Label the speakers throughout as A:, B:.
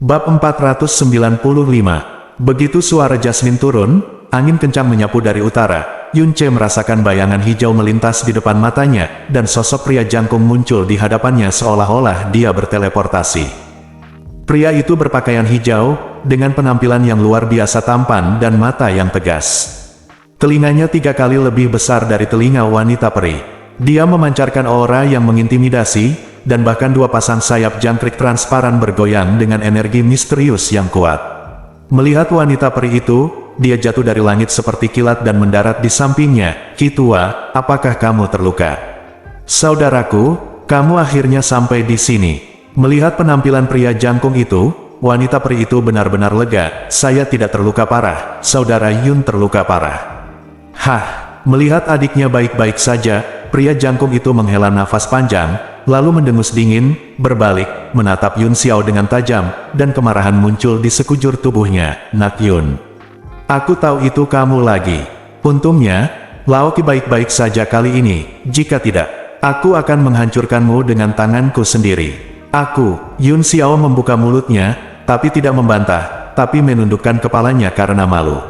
A: Bab 495. Begitu suara Jasmine turun, angin kencang menyapu dari utara. Yunce merasakan bayangan hijau melintas di depan matanya, dan sosok pria jangkung muncul di hadapannya seolah-olah dia berteleportasi. Pria itu berpakaian hijau, dengan penampilan yang luar biasa tampan dan mata yang tegas. Telinganya 3 kali lebih besar dari telinga wanita peri. Dia memancarkan aura yang mengintimidasi, dan bahkan 2 pasang sayap jangkrik transparan bergoyang dengan energi misterius yang kuat. Melihat wanita peri itu, dia jatuh dari langit seperti kilat dan mendarat di sampingnya. "Ki Tua, apakah kamu terluka?" "Saudaraku, kamu akhirnya sampai di sini." Melihat penampilan pria jangkung itu, wanita peri itu benar-benar lega. "Saya tidak terluka parah, Saudara Yun terluka parah." "Hah?" Melihat adiknya baik-baik saja, pria jangkung itu menghela nafas panjang, lalu mendengus dingin, berbalik, menatap Yun Xiao dengan tajam, dan kemarahan muncul di sekujur tubuhnya. "Nak Yun, aku tahu itu kamu lagi. Untungnya, Lao Qi baik-baik saja kali ini. Jika tidak, aku akan menghancurkanmu dengan tanganku sendiri." "Aku," Yun Xiao membuka mulutnya, tapi tidak membantah, tapi menundukkan kepalanya karena malu.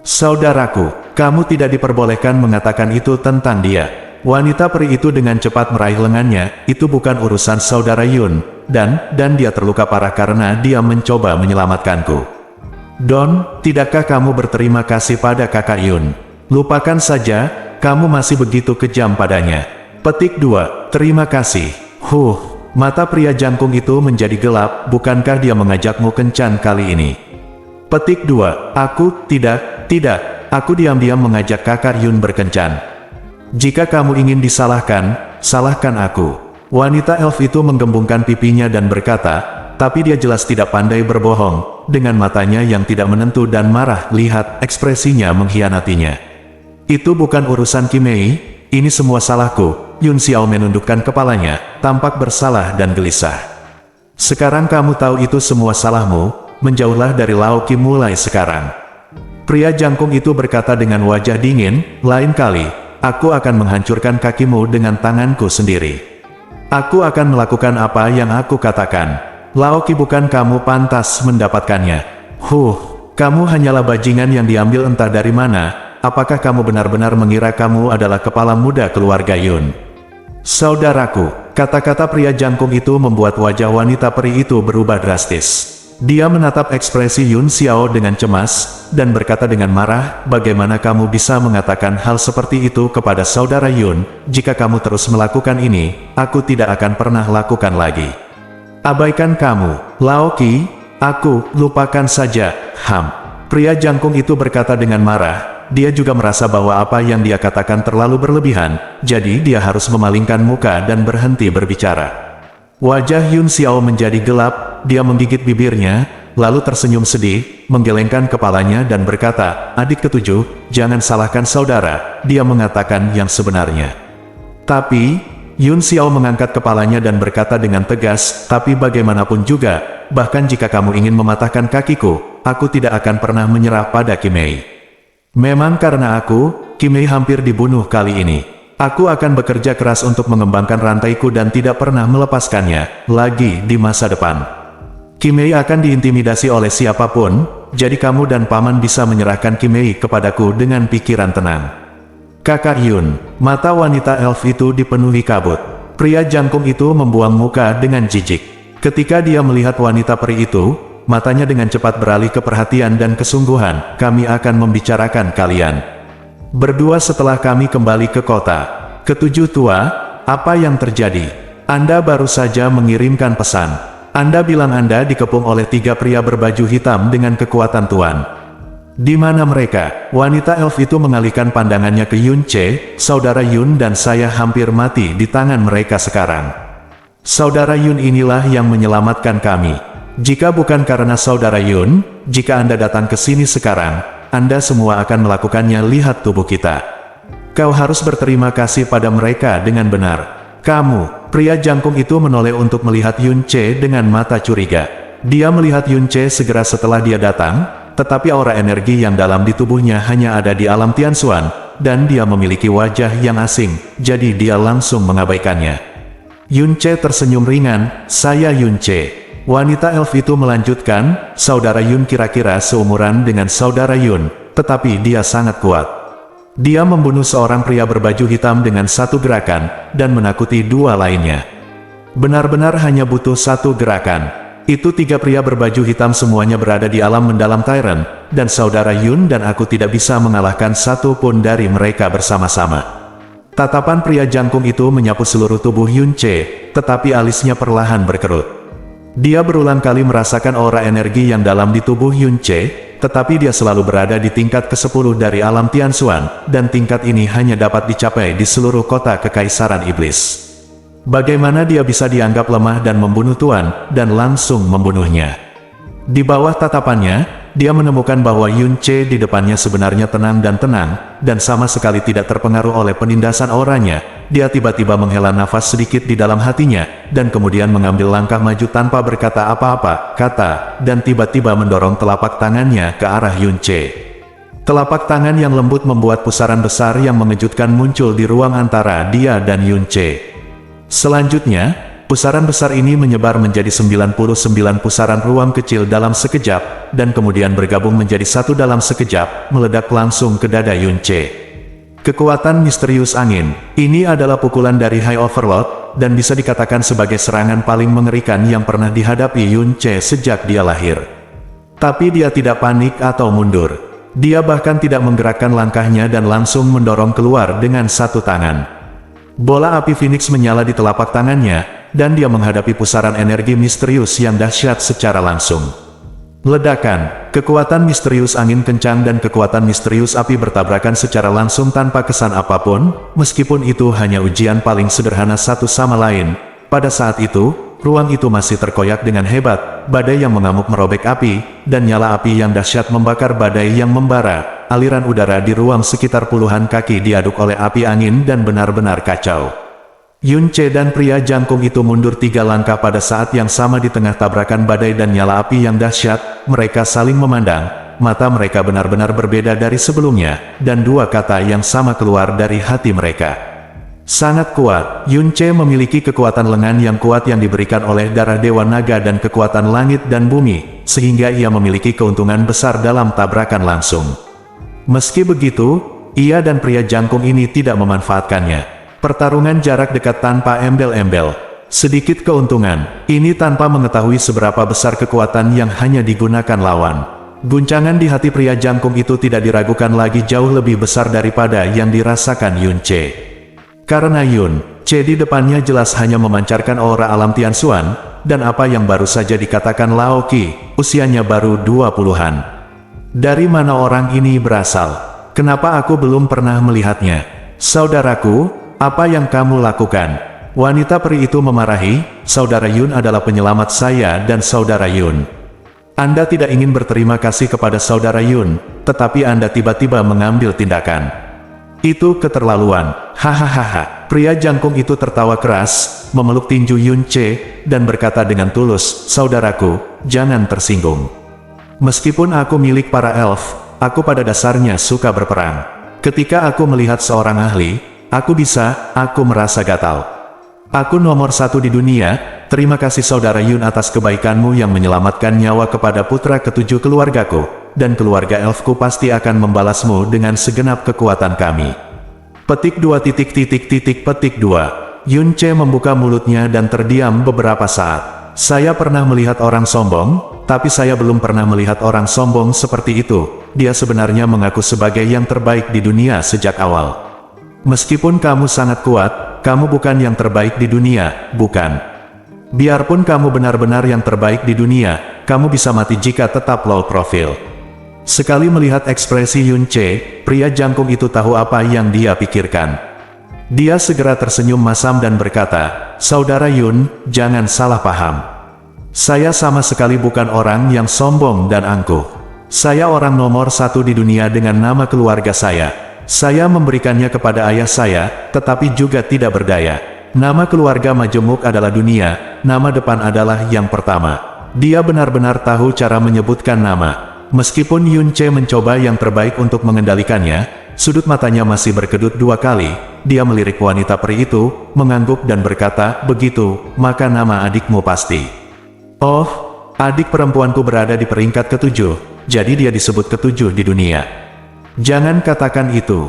A: "Saudaraku, kamu tidak diperbolehkan mengatakan itu tentang dia." Wanita peri itu dengan cepat meraih lengannya. "Itu bukan urusan Saudara Yun, dan dia terluka parah karena dia mencoba menyelamatkanku." "Don, tidakkah kamu berterima kasih pada kakak Yun? Lupakan saja, kamu masih begitu kejam padanya." Petik 2. Terima kasih. Mata pria jangkung itu menjadi gelap. "Bukankah dia mengajakmu kencan kali ini?" Petik 2. "Aku, tidak, aku diam-diam mengajak kakak Yun berkencan." "Jika kamu ingin disalahkan, salahkan aku." Wanita elf itu menggembungkan pipinya dan berkata, tapi dia jelas tidak pandai berbohong, dengan matanya yang tidak menentu dan marah. Lihat, ekspresinya mengkhianatinya. "Itu bukan urusan Kimei, ini semua salahku." Yun Xiao menundukkan kepalanya, tampak bersalah dan gelisah. "Sekarang kamu tahu itu semua salahmu, menjauhlah dari Lao Qi mulai sekarang." Pria jangkung itu berkata dengan wajah dingin, "Lain kali, aku akan menghancurkan kakimu dengan tanganku sendiri. Aku akan melakukan apa yang aku katakan. Lao Qi bukan kamu pantas mendapatkannya." Kamu hanyalah bajingan yang diambil entah dari mana. Apakah kamu benar-benar mengira kamu adalah kepala muda keluarga Yun?" "Saudaraku," kata-kata pria jangkung itu membuat wajah wanita peri itu berubah drastis. Dia menatap ekspresi Yun Xiao dengan cemas, dan berkata dengan marah, "Bagaimana kamu bisa mengatakan hal seperti itu kepada Saudara Yun? Jika kamu terus melakukan ini, aku tidak akan pernah lakukan lagi." "Abaikan kamu, Lao Qi, aku, lupakan saja." Pria jangkung itu berkata dengan marah. Dia juga merasa bahwa apa yang dia katakan terlalu berlebihan, jadi dia harus memalingkan muka dan berhenti berbicara. Wajah Yun Xiao menjadi gelap, dia menggigit bibirnya, lalu tersenyum sedih, menggelengkan kepalanya dan berkata, "Adik ketujuh, jangan salahkan saudara, dia mengatakan yang sebenarnya." "Tapi," Yun Xiao mengangkat kepalanya dan berkata dengan tegas, "tapi bagaimanapun juga, bahkan jika kamu ingin mematahkan kakiku, aku tidak akan pernah menyerah pada Kimei. Memang karena aku, Kimei hampir dibunuh kali ini. Aku akan bekerja keras untuk mengembangkan rantaiku dan tidak pernah melepaskannya lagi di masa depan. Kimei akan diintimidasi oleh siapapun, jadi kamu dan paman bisa menyerahkan Kimei kepadaku dengan pikiran tenang." "Kakak Yun." Mata wanita elf itu dipenuhi kabut. Pria jangkung itu membuang muka dengan jijik. Ketika dia melihat wanita peri itu, matanya dengan cepat beralih ke perhatian dan kesungguhan. "Kami akan membicarakan kalian berdua setelah kami kembali ke kota." "Ketujuh tua, apa yang terjadi? Anda baru saja mengirimkan pesan. Anda bilang Anda dikepung oleh 3 pria berbaju hitam dengan kekuatan Tuan. Di mana mereka?" Wanita elf itu mengalihkan pandangannya ke Yun Ce. "Saudara Yun dan saya hampir mati di tangan mereka sekarang. Saudara Yun inilah yang menyelamatkan kami. Jika bukan karena Saudara Yun, jika Anda datang ke sini sekarang, Anda semua akan melakukannya. Lihat tubuh kita. Kau harus berterima kasih pada mereka dengan benar." "Kamu." Pria jangkung itu menoleh untuk melihat Yun Ce dengan mata curiga. Dia melihat Yun Ce segera setelah dia datang, tetapi aura energi yang dalam di tubuhnya hanya ada di alam Tianxuan, dan dia memiliki wajah yang asing, jadi dia langsung mengabaikannya. Yun Ce tersenyum ringan, "Saya Yun Ce. Wanita elf itu melanjutkan, saudara Yun kira-kira seumuran dengan saudara Yun, tetapi dia sangat kuat. Dia membunuh seorang pria berbaju hitam dengan satu gerakan, dan menakuti dua lainnya. Benar-benar hanya butuh satu gerakan. Itu tiga pria berbaju hitam semuanya berada di alam mendalam Tyrant, dan saudara Yun dan aku tidak bisa mengalahkan satu pun dari mereka bersama-sama. Tatapan pria jangkung itu menyapu seluruh tubuh Yun Ce, tetapi alisnya perlahan berkerut. Dia berulang kali merasakan aura energi yang dalam di tubuh Yun Ce, tetapi dia selalu berada di tingkat ke-10 dari alam Tianxuan, dan tingkat ini hanya dapat dicapai di seluruh kota Kekaisaran Iblis. Bagaimana dia bisa dianggap lemah dan membunuh Tuan, dan langsung membunuhnya? Di bawah tatapannya, dia menemukan bahwa Yun Ce di depannya sebenarnya tenang, dan sama sekali tidak terpengaruh oleh penindasan auranya. Dia tiba-tiba menghela nafas sedikit di dalam hatinya, dan kemudian mengambil langkah maju tanpa berkata apa-apa, dan tiba-tiba mendorong telapak tangannya ke arah Yun Ce. Telapak tangan yang lembut membuat pusaran besar yang mengejutkan muncul di ruang antara dia dan Yun Ce. Selanjutnya, pusaran besar ini menyebar menjadi 99 pusaran ruang kecil dalam sekejap, dan kemudian bergabung menjadi satu dalam sekejap, meledak langsung ke dada Yun Ce. Kekuatan misterius angin, ini adalah pukulan dari High Overlord, dan bisa dikatakan sebagai serangan paling mengerikan yang pernah dihadapi Yun Ce sejak dia lahir. Tapi dia tidak panik atau mundur. Dia bahkan tidak menggerakkan langkahnya dan langsung mendorong keluar dengan satu tangan. Bola api Phoenix menyala di telapak tangannya, dan dia menghadapi pusaran energi misterius yang dahsyat secara langsung. Ledakan, kekuatan misterius angin kencang dan kekuatan misterius api bertabrakan secara langsung tanpa kesan apapun, meskipun itu hanya ujian paling sederhana satu sama lain. Pada saat itu, ruang itu masih terkoyak dengan hebat, badai yang mengamuk merobek api, dan nyala api yang dahsyat membakar badai yang membara. Aliran udara di ruang sekitar puluhan kaki diaduk oleh api angin dan benar-benar kacau. Yun Ce dan pria jangkung itu mundur 3 langkah pada saat yang sama di tengah tabrakan badai dan nyala api yang dahsyat. Mereka saling memandang, mata mereka benar-benar berbeda dari sebelumnya, dan dua kata yang sama keluar dari hati mereka. Sangat kuat. Yun Ce memiliki kekuatan lengan yang kuat yang diberikan oleh darah Dewa Naga dan kekuatan langit dan bumi, sehingga ia memiliki keuntungan besar dalam tabrakan langsung. Meski begitu, ia dan pria jangkung ini tidak memanfaatkannya. Pertarungan jarak dekat tanpa embel-embel. Sedikit keuntungan, ini tanpa mengetahui seberapa besar kekuatan yang hanya digunakan lawan. Guncangan di hati pria jangkung itu tidak diragukan lagi jauh lebih besar daripada yang dirasakan Yun Ce. Karena Yun Ce di depannya jelas hanya memancarkan aura alam Tianxuan, dan apa yang baru saja dikatakan Lao Qi, usianya baru 20-an. Dari mana orang ini berasal? Kenapa aku belum pernah melihatnya? Saudaraku, apa yang kamu lakukan? Wanita peri itu memarahi, saudara Yun adalah penyelamat saya dan saudara Yun. Anda tidak ingin berterima kasih kepada saudara Yun, tetapi Anda tiba-tiba mengambil tindakan. Itu keterlaluan. Hahaha. Pria jangkung itu tertawa keras, memeluk tinju Yun Ce, dan berkata dengan tulus, saudaraku, jangan tersinggung. Meskipun aku milik para elf, aku pada dasarnya suka berperang. Ketika aku melihat seorang ahli, aku merasa gatal. Aku nomor 1 di dunia. Terima kasih saudara Yun atas kebaikanmu yang menyelamatkan nyawa kepada putra ke-7 keluargaku, dan keluarga elfku pasti akan membalasmu dengan segenap kekuatan kami. Petik 2. Yun Ce membuka mulutnya dan terdiam beberapa saat. Saya pernah melihat orang sombong, tapi saya belum pernah melihat orang sombong seperti itu. Dia sebenarnya mengaku sebagai yang terbaik di dunia sejak awal. Meskipun kamu sangat kuat, kamu bukan yang terbaik di dunia, bukan? Biarpun kamu benar-benar yang terbaik di dunia, kamu bisa mati jika tetap low profile. Sekali melihat ekspresi Yun Ce, pria jangkung itu tahu apa yang dia pikirkan. Dia segera tersenyum masam dan berkata, saudara Yun, jangan salah paham. Saya sama sekali bukan orang yang sombong dan angkuh. Saya orang nomor 1 di dunia dengan nama keluarga saya. Saya memberikannya kepada ayah saya, tetapi juga tidak berdaya. Nama keluarga majemuk adalah dunia, nama depan adalah yang pertama. Dia benar-benar tahu cara menyebutkan nama. Meskipun Yun Ce mencoba yang terbaik untuk mengendalikannya, sudut matanya masih berkedut 2 kali. Dia melirik wanita peri itu, mengangguk dan berkata, begitu, maka nama adikmu pasti. Oh, Adik perempuanku berada di peringkat ketujuh, jadi dia disebut ketujuh di dunia. Jangan katakan itu.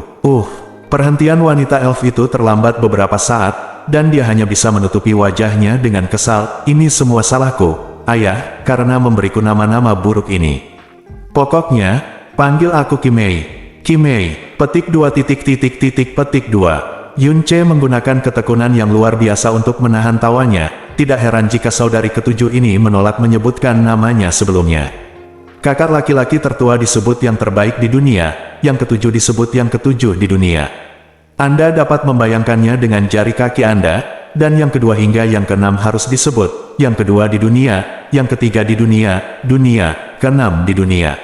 A: Perhentian wanita elf itu terlambat beberapa saat, dan dia hanya bisa menutupi wajahnya dengan kesal. Ini semua salahku, ayah, karena memberiku nama-nama buruk ini. Pokoknya, panggil aku Kimei. Kimei, petik 2 Yun Ce menggunakan ketekunan yang luar biasa untuk menahan tawanya. Tidak heran jika saudari ketujuh ini menolak menyebutkan namanya sebelumnya. Kakak laki-laki tertua disebut yang terbaik di dunia, yang ketujuh disebut yang ketujuh di dunia. Anda dapat membayangkannya dengan jari kaki Anda, dan yang kedua hingga yang keenam harus disebut, yang kedua di dunia, yang ketiga di dunia, keenam di dunia.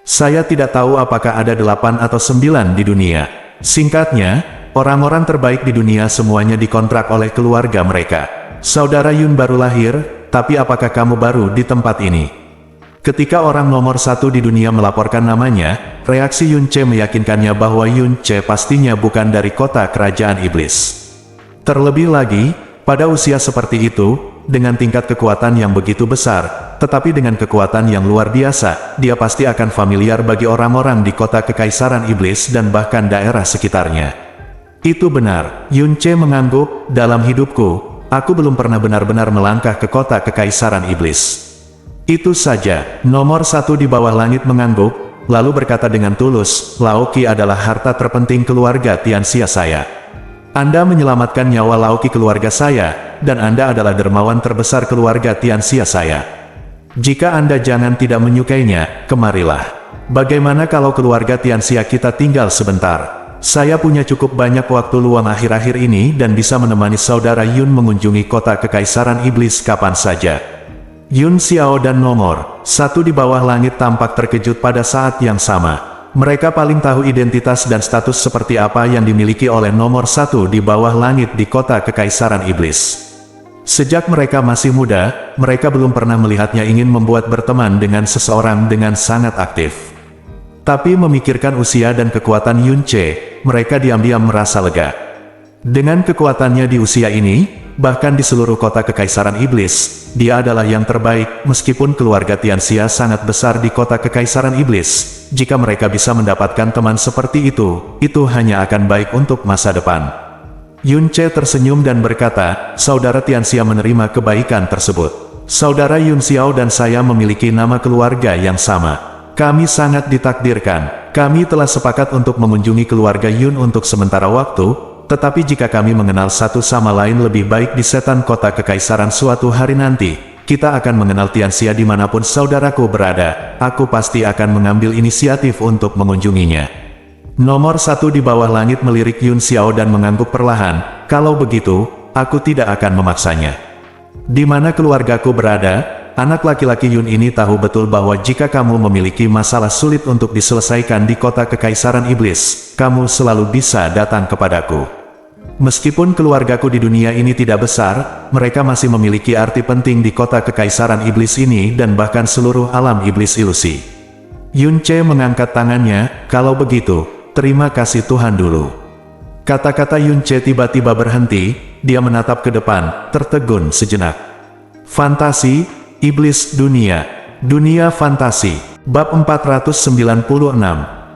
A: Saya tidak tahu apakah ada 8 atau 9 di dunia. Singkatnya, orang-orang terbaik di dunia semuanya dikontrak oleh keluarga mereka. Saudara Yun baru lahir, tapi apakah kamu baru di tempat ini? Ketika orang nomor 1 di dunia melaporkan namanya, reaksi Yun Ce meyakinkannya bahwa Yun Ce pastinya bukan dari kota kerajaan iblis. Terlebih lagi, pada usia seperti itu, dengan tingkat kekuatan yang begitu besar, tetapi dengan kekuatan yang luar biasa, dia pasti akan familiar bagi orang-orang di kota kekaisaran iblis dan bahkan daerah sekitarnya. Itu benar, Yun Ce mengangguk, dalam hidupku, aku belum pernah benar-benar melangkah ke kota kekaisaran iblis. Itu saja, nomor 1 di bawah langit mengangguk, lalu berkata dengan tulus, Laoki adalah harta terpenting keluarga Tianxia saya. Anda menyelamatkan nyawa Laoki keluarga saya, dan Anda adalah dermawan terbesar keluarga Tianxia saya. Jika Anda jangan tidak menyukainya, kemarilah. Bagaimana kalau keluarga Tianxia kita tinggal sebentar? Saya punya cukup banyak waktu luang akhir-akhir ini dan bisa menemani saudara Yun mengunjungi kota kekaisaran iblis kapan saja. Yun Xiao dan nomor 1 di bawah langit tampak terkejut pada saat yang sama. Mereka paling tahu identitas dan status seperti apa yang dimiliki oleh nomor 1 di bawah langit di kota kekaisaran iblis. Sejak mereka masih muda, mereka belum pernah melihatnya ingin membuat berteman dengan seseorang dengan sangat aktif. Tapi memikirkan usia dan kekuatan Yun Ce, mereka diam-diam merasa lega. Dengan kekuatannya di usia ini, bahkan di seluruh kota kekaisaran iblis, dia adalah yang terbaik. Meskipun keluarga Tianxia sangat besar di kota kekaisaran iblis, jika mereka bisa mendapatkan teman seperti itu hanya akan baik untuk masa depan. Yun Ce tersenyum dan berkata, saudara Tianxia menerima kebaikan tersebut. Saudara Yun Xiao dan saya memiliki nama keluarga yang sama. Kami sangat ditakdirkan. Kami telah sepakat untuk mengunjungi keluarga Yun untuk sementara waktu, tetapi jika kami mengenal satu sama lain lebih baik di setan kota kekaisaran suatu hari nanti, kita akan mengenal Tianxia dimanapun saudaraku berada. Aku pasti akan mengambil inisiatif untuk mengunjunginya. Nomor 1 di bawah langit melirik Yun Xiao dan mengangguk perlahan. Kalau begitu, aku tidak akan memaksanya. Di mana keluargaku berada? Anak laki-laki Yun ini tahu betul bahwa jika kamu memiliki masalah sulit untuk diselesaikan di kota kekaisaran iblis, kamu selalu bisa datang kepadaku. Meskipun keluargaku di dunia ini tidak besar, mereka masih memiliki arti penting di kota kekaisaran iblis ini dan bahkan seluruh alam iblis ilusi. Yun Ce mengangkat tangannya, kalau begitu, terima kasih Tuhan dulu. Kata-kata Yun Ce tiba-tiba berhenti, dia menatap ke depan, tertegun sejenak. Fantasi, Iblis Dunia. Dunia Fantasi. Bab 496.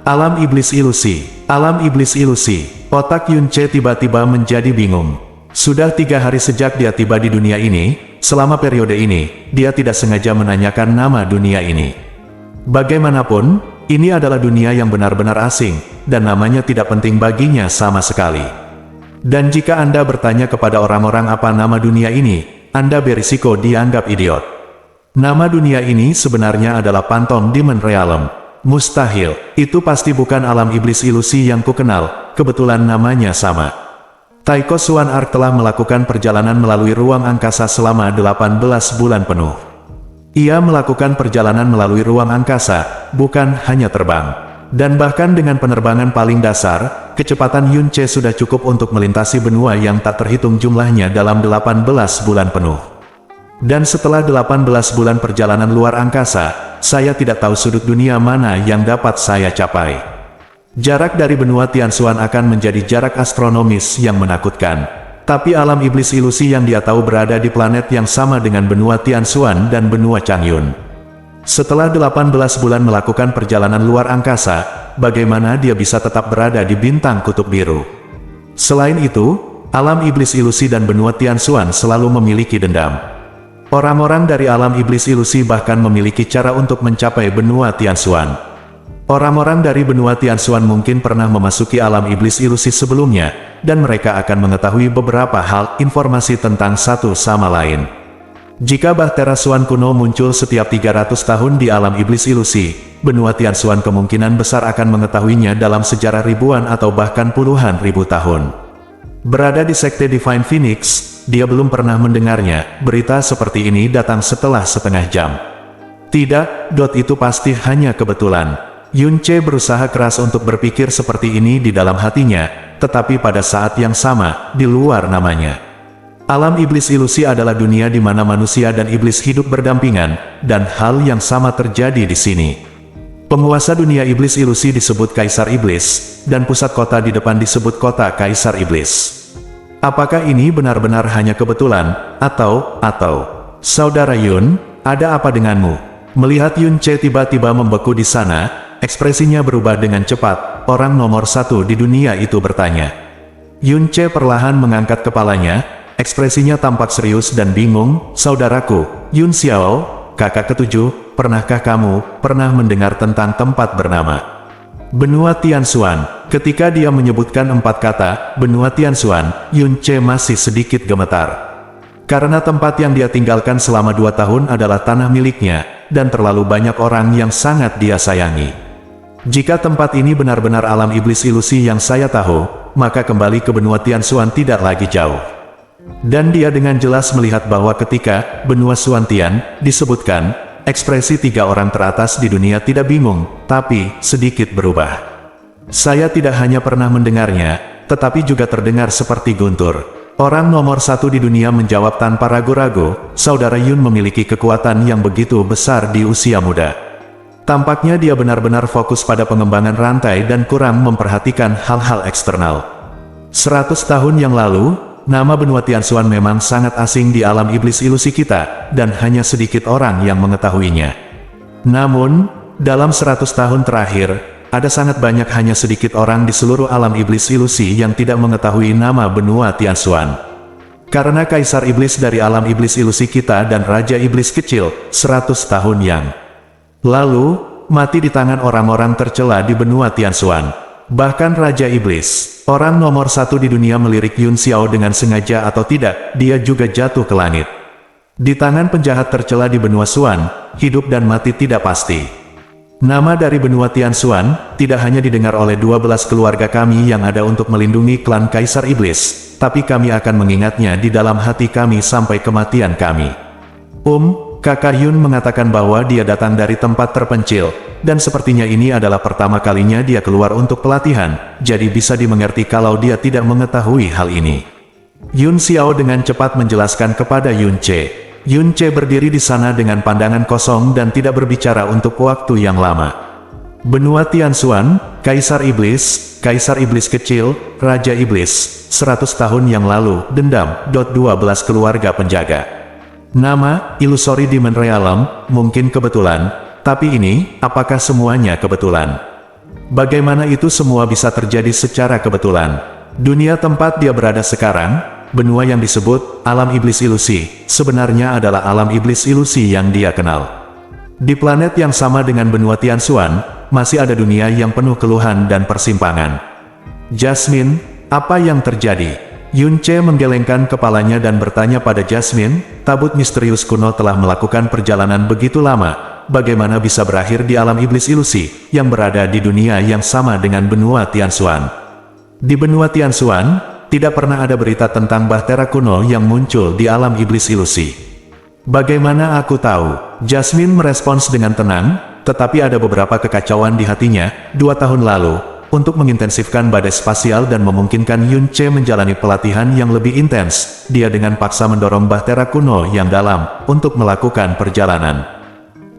A: Alam Iblis Ilusi. Alam Iblis Ilusi. Otak Yun Ce tiba-tiba menjadi bingung. Sudah 3 hari sejak dia tiba di dunia ini, selama periode ini, dia tidak sengaja menanyakan nama dunia ini. Bagaimanapun, ini adalah dunia yang benar-benar asing, dan namanya tidak penting baginya sama sekali. Dan jika Anda bertanya kepada orang-orang apa nama dunia ini, Anda berisiko dianggap idiot. Nama dunia ini sebenarnya adalah Phantom Demon Realm. Mustahil, itu pasti bukan alam iblis ilusi yang kukenal, kebetulan namanya sama. Taiko Xuan Ark telah melakukan perjalanan melalui ruang angkasa selama 18 bulan penuh. Ia melakukan perjalanan melalui ruang angkasa, bukan hanya terbang. Dan bahkan dengan penerbangan paling dasar, kecepatan Yun Ce sudah cukup untuk melintasi benua yang tak terhitung jumlahnya dalam 18 bulan penuh. Dan setelah 18 bulan perjalanan luar angkasa, saya tidak tahu sudut dunia mana yang dapat saya capai. Jarak dari benua Tianxuan akan menjadi jarak astronomis yang menakutkan. Tapi alam iblis ilusi yang dia tahu berada di planet yang sama dengan benua Tianxuan dan benua Changyun. Setelah 18 bulan melakukan perjalanan luar angkasa, bagaimana dia bisa tetap berada di bintang kutub biru? Selain itu, alam iblis ilusi dan benua Tianxuan selalu memiliki dendam. Orang-orang dari alam iblis ilusi bahkan memiliki cara untuk mencapai benua Tianxuan. Orang-orang dari benua Tianxuan mungkin pernah memasuki alam iblis ilusi sebelumnya, dan mereka akan mengetahui beberapa hal informasi tentang satu sama lain. Jika Bahtera Xuan kuno muncul setiap 300 tahun di alam iblis ilusi, benua Tianxuan kemungkinan besar akan mengetahuinya dalam sejarah ribuan atau bahkan puluhan ribu tahun. Berada di Sekte Divine Phoenix, dia belum pernah mendengarnya. Berita seperti ini datang setelah setengah jam. Tidak, itu pasti hanya kebetulan. Yun Ce berusaha keras untuk berpikir seperti ini di dalam hatinya, tetapi pada saat yang sama, di luar namanya. Alam iblis ilusi adalah dunia di mana manusia dan iblis hidup berdampingan, dan hal yang sama terjadi di sini. Penguasa dunia iblis ilusi disebut Kaisar Iblis, dan pusat kota di depan disebut kota Kaisar Iblis. Apakah ini benar-benar hanya kebetulan, atau, Saudara Yun, ada apa denganmu? Melihat Yun Ce tiba-tiba membeku di sana, ekspresinya berubah dengan cepat. Orang nomor satu di dunia itu bertanya. Yun Ce perlahan mengangkat kepalanya, ekspresinya tampak serius dan bingung. Saudaraku, Yun Xiao, kakak ketujuh, pernahkah kamu pernah mendengar tentang tempat bernama benua Tianxuan? Ketika dia menyebutkan 4 kata, benua Tianxuan, Yun Ce masih sedikit gemetar. Karena tempat yang dia tinggalkan selama 2 tahun adalah tanah miliknya, dan terlalu banyak orang yang sangat dia sayangi. Jika tempat ini benar-benar alam iblis ilusi yang saya tahu, maka kembali ke benua Tianxuan tidak lagi jauh. Dan dia dengan jelas melihat bahwa ketika benua Xuantian disebutkan, ekspresi 3 orang teratas di dunia tidak bingung, tapi sedikit berubah. Saya tidak hanya pernah mendengarnya, tetapi juga terdengar seperti guntur. Orang nomor satu di dunia menjawab tanpa ragu-ragu, Saudara Yun memiliki kekuatan yang begitu besar di usia muda. Tampaknya dia benar-benar fokus pada pengembangan rantai dan kurang memperhatikan hal-hal eksternal. 100 tahun yang lalu, nama benua Tianxuan memang sangat asing di alam iblis ilusi kita, dan hanya sedikit orang yang mengetahuinya. Namun, dalam 100 tahun terakhir, ada sangat banyak hanya sedikit orang di seluruh alam iblis ilusi yang tidak mengetahui nama benua Tianxuan. Karena Kaisar Iblis dari alam iblis ilusi kita dan Raja Iblis kecil, 100 tahun yang lalu, mati di tangan orang-orang tercela di benua Tianxuan. Bahkan Raja Iblis, orang nomor satu di dunia, melirik Yun Xiao dengan sengaja atau tidak, dia juga jatuh ke langit. Di tangan penjahat tercela di benua Xuan, hidup dan mati tidak pasti. Nama dari benua Tianxuan tidak hanya didengar oleh 12 keluarga kami yang ada untuk melindungi klan Kaisar Iblis, tapi kami akan mengingatnya di dalam hati kami sampai kematian kami. Kakak Yun mengatakan bahwa dia datang dari tempat terpencil, dan sepertinya ini adalah pertama kalinya dia keluar untuk pelatihan, jadi bisa dimengerti kalau dia tidak mengetahui hal ini. Yun Xiao dengan cepat menjelaskan kepada Yun Ce. Yun Ce berdiri di sana dengan pandangan kosong dan tidak berbicara untuk waktu yang lama. Benua Tianxuan, Kaisar Iblis kecil, Raja Iblis, 100 tahun yang lalu, dendam, 12 keluarga penjaga. Nama, Illusory Demon Realm, mungkin kebetulan, tapi ini, apakah semuanya kebetulan? Bagaimana itu semua bisa terjadi secara kebetulan? Dunia tempat dia berada sekarang, benua yang disebut alam iblis ilusi, sebenarnya adalah alam iblis ilusi yang dia kenal. Di planet yang sama dengan benua Tianxuan, masih ada dunia yang penuh keluhan dan persimpangan. Jasmine, apa yang terjadi? Yun Ce menggelengkan kepalanya dan bertanya pada Jasmine, tabut misterius kuno telah melakukan perjalanan begitu lama, bagaimana bisa berakhir di alam iblis ilusi, yang berada di dunia yang sama dengan benua Tianxuan? Di benua Tianxuan, tidak pernah ada berita tentang Bahtera kuno yang muncul di alam iblis ilusi. Bagaimana aku tahu? Jasmine merespons dengan tenang, tetapi ada beberapa kekacauan di hatinya. 2 tahun lalu, untuk mengintensifkan badai spasial dan memungkinkan Yun Ce menjalani pelatihan yang lebih intens, dia dengan paksa mendorong Bahtera kuno yang dalam untuk melakukan perjalanan.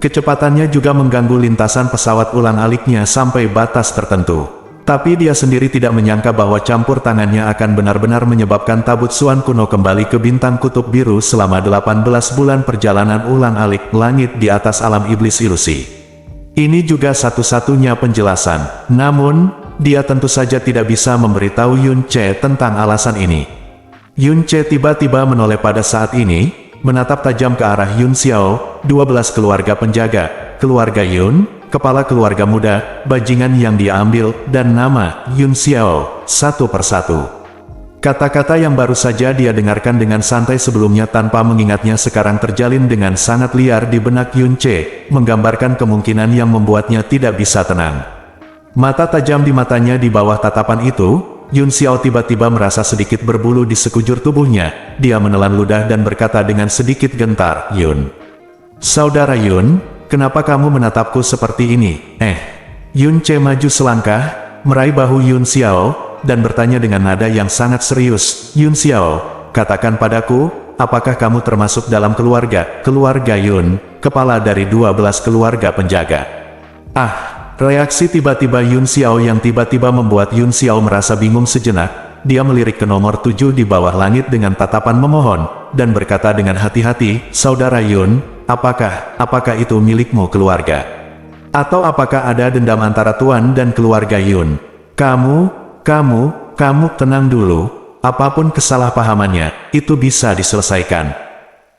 A: Kecepatannya juga mengganggu lintasan pesawat ulang-aliknya sampai batas tertentu. Tapi dia sendiri tidak menyangka bahwa campur tangannya akan benar-benar menyebabkan tabut Suan kuno kembali ke bintang kutub biru selama 18 bulan perjalanan ulang-alik langit di atas alam iblis ilusi. Ini juga satu-satunya penjelasan. Namun, dia tentu saja tidak bisa memberitahu Yun Ce tentang alasan ini. Yun Ce tiba-tiba menoleh pada saat ini, menatap tajam ke arah Yun Xiao, 12 keluarga penjaga, keluarga Yun, kepala keluarga muda, bajingan yang dia ambil, dan nama Yun Xiao, satu persatu. Kata-kata yang baru saja dia dengarkan dengan santai sebelumnya tanpa mengingatnya sekarang terjalin dengan sangat liar di benak Yun Ce, menggambarkan kemungkinan yang membuatnya tidak bisa tenang. Mata tajam di matanya di bawah tatapan itu, Yun Xiao tiba-tiba merasa sedikit berbulu di sekujur tubuhnya. Dia menelan ludah dan berkata dengan sedikit gentar, "Yun. Saudara Yun, kenapa kamu menatapku seperti ini?" Yun Ce maju selangkah, meraih bahu Yun Xiao, dan bertanya dengan nada yang sangat serius, "Yun Xiao, katakan padaku, apakah kamu termasuk dalam keluarga Yun, kepala dari 12 keluarga penjaga?" Reaksi tiba-tiba Yun Xiao yang tiba-tiba membuat Yun Xiao merasa bingung sejenak. Dia melirik ke nomor 7 di bawah langit dengan tatapan memohon, dan berkata dengan hati-hati, "Saudara Yun, apakah itu milikmu keluarga? Atau apakah ada dendam antara Tuan dan keluarga Yun? Kamu tenang dulu, apapun kesalahpahamannya, itu bisa diselesaikan."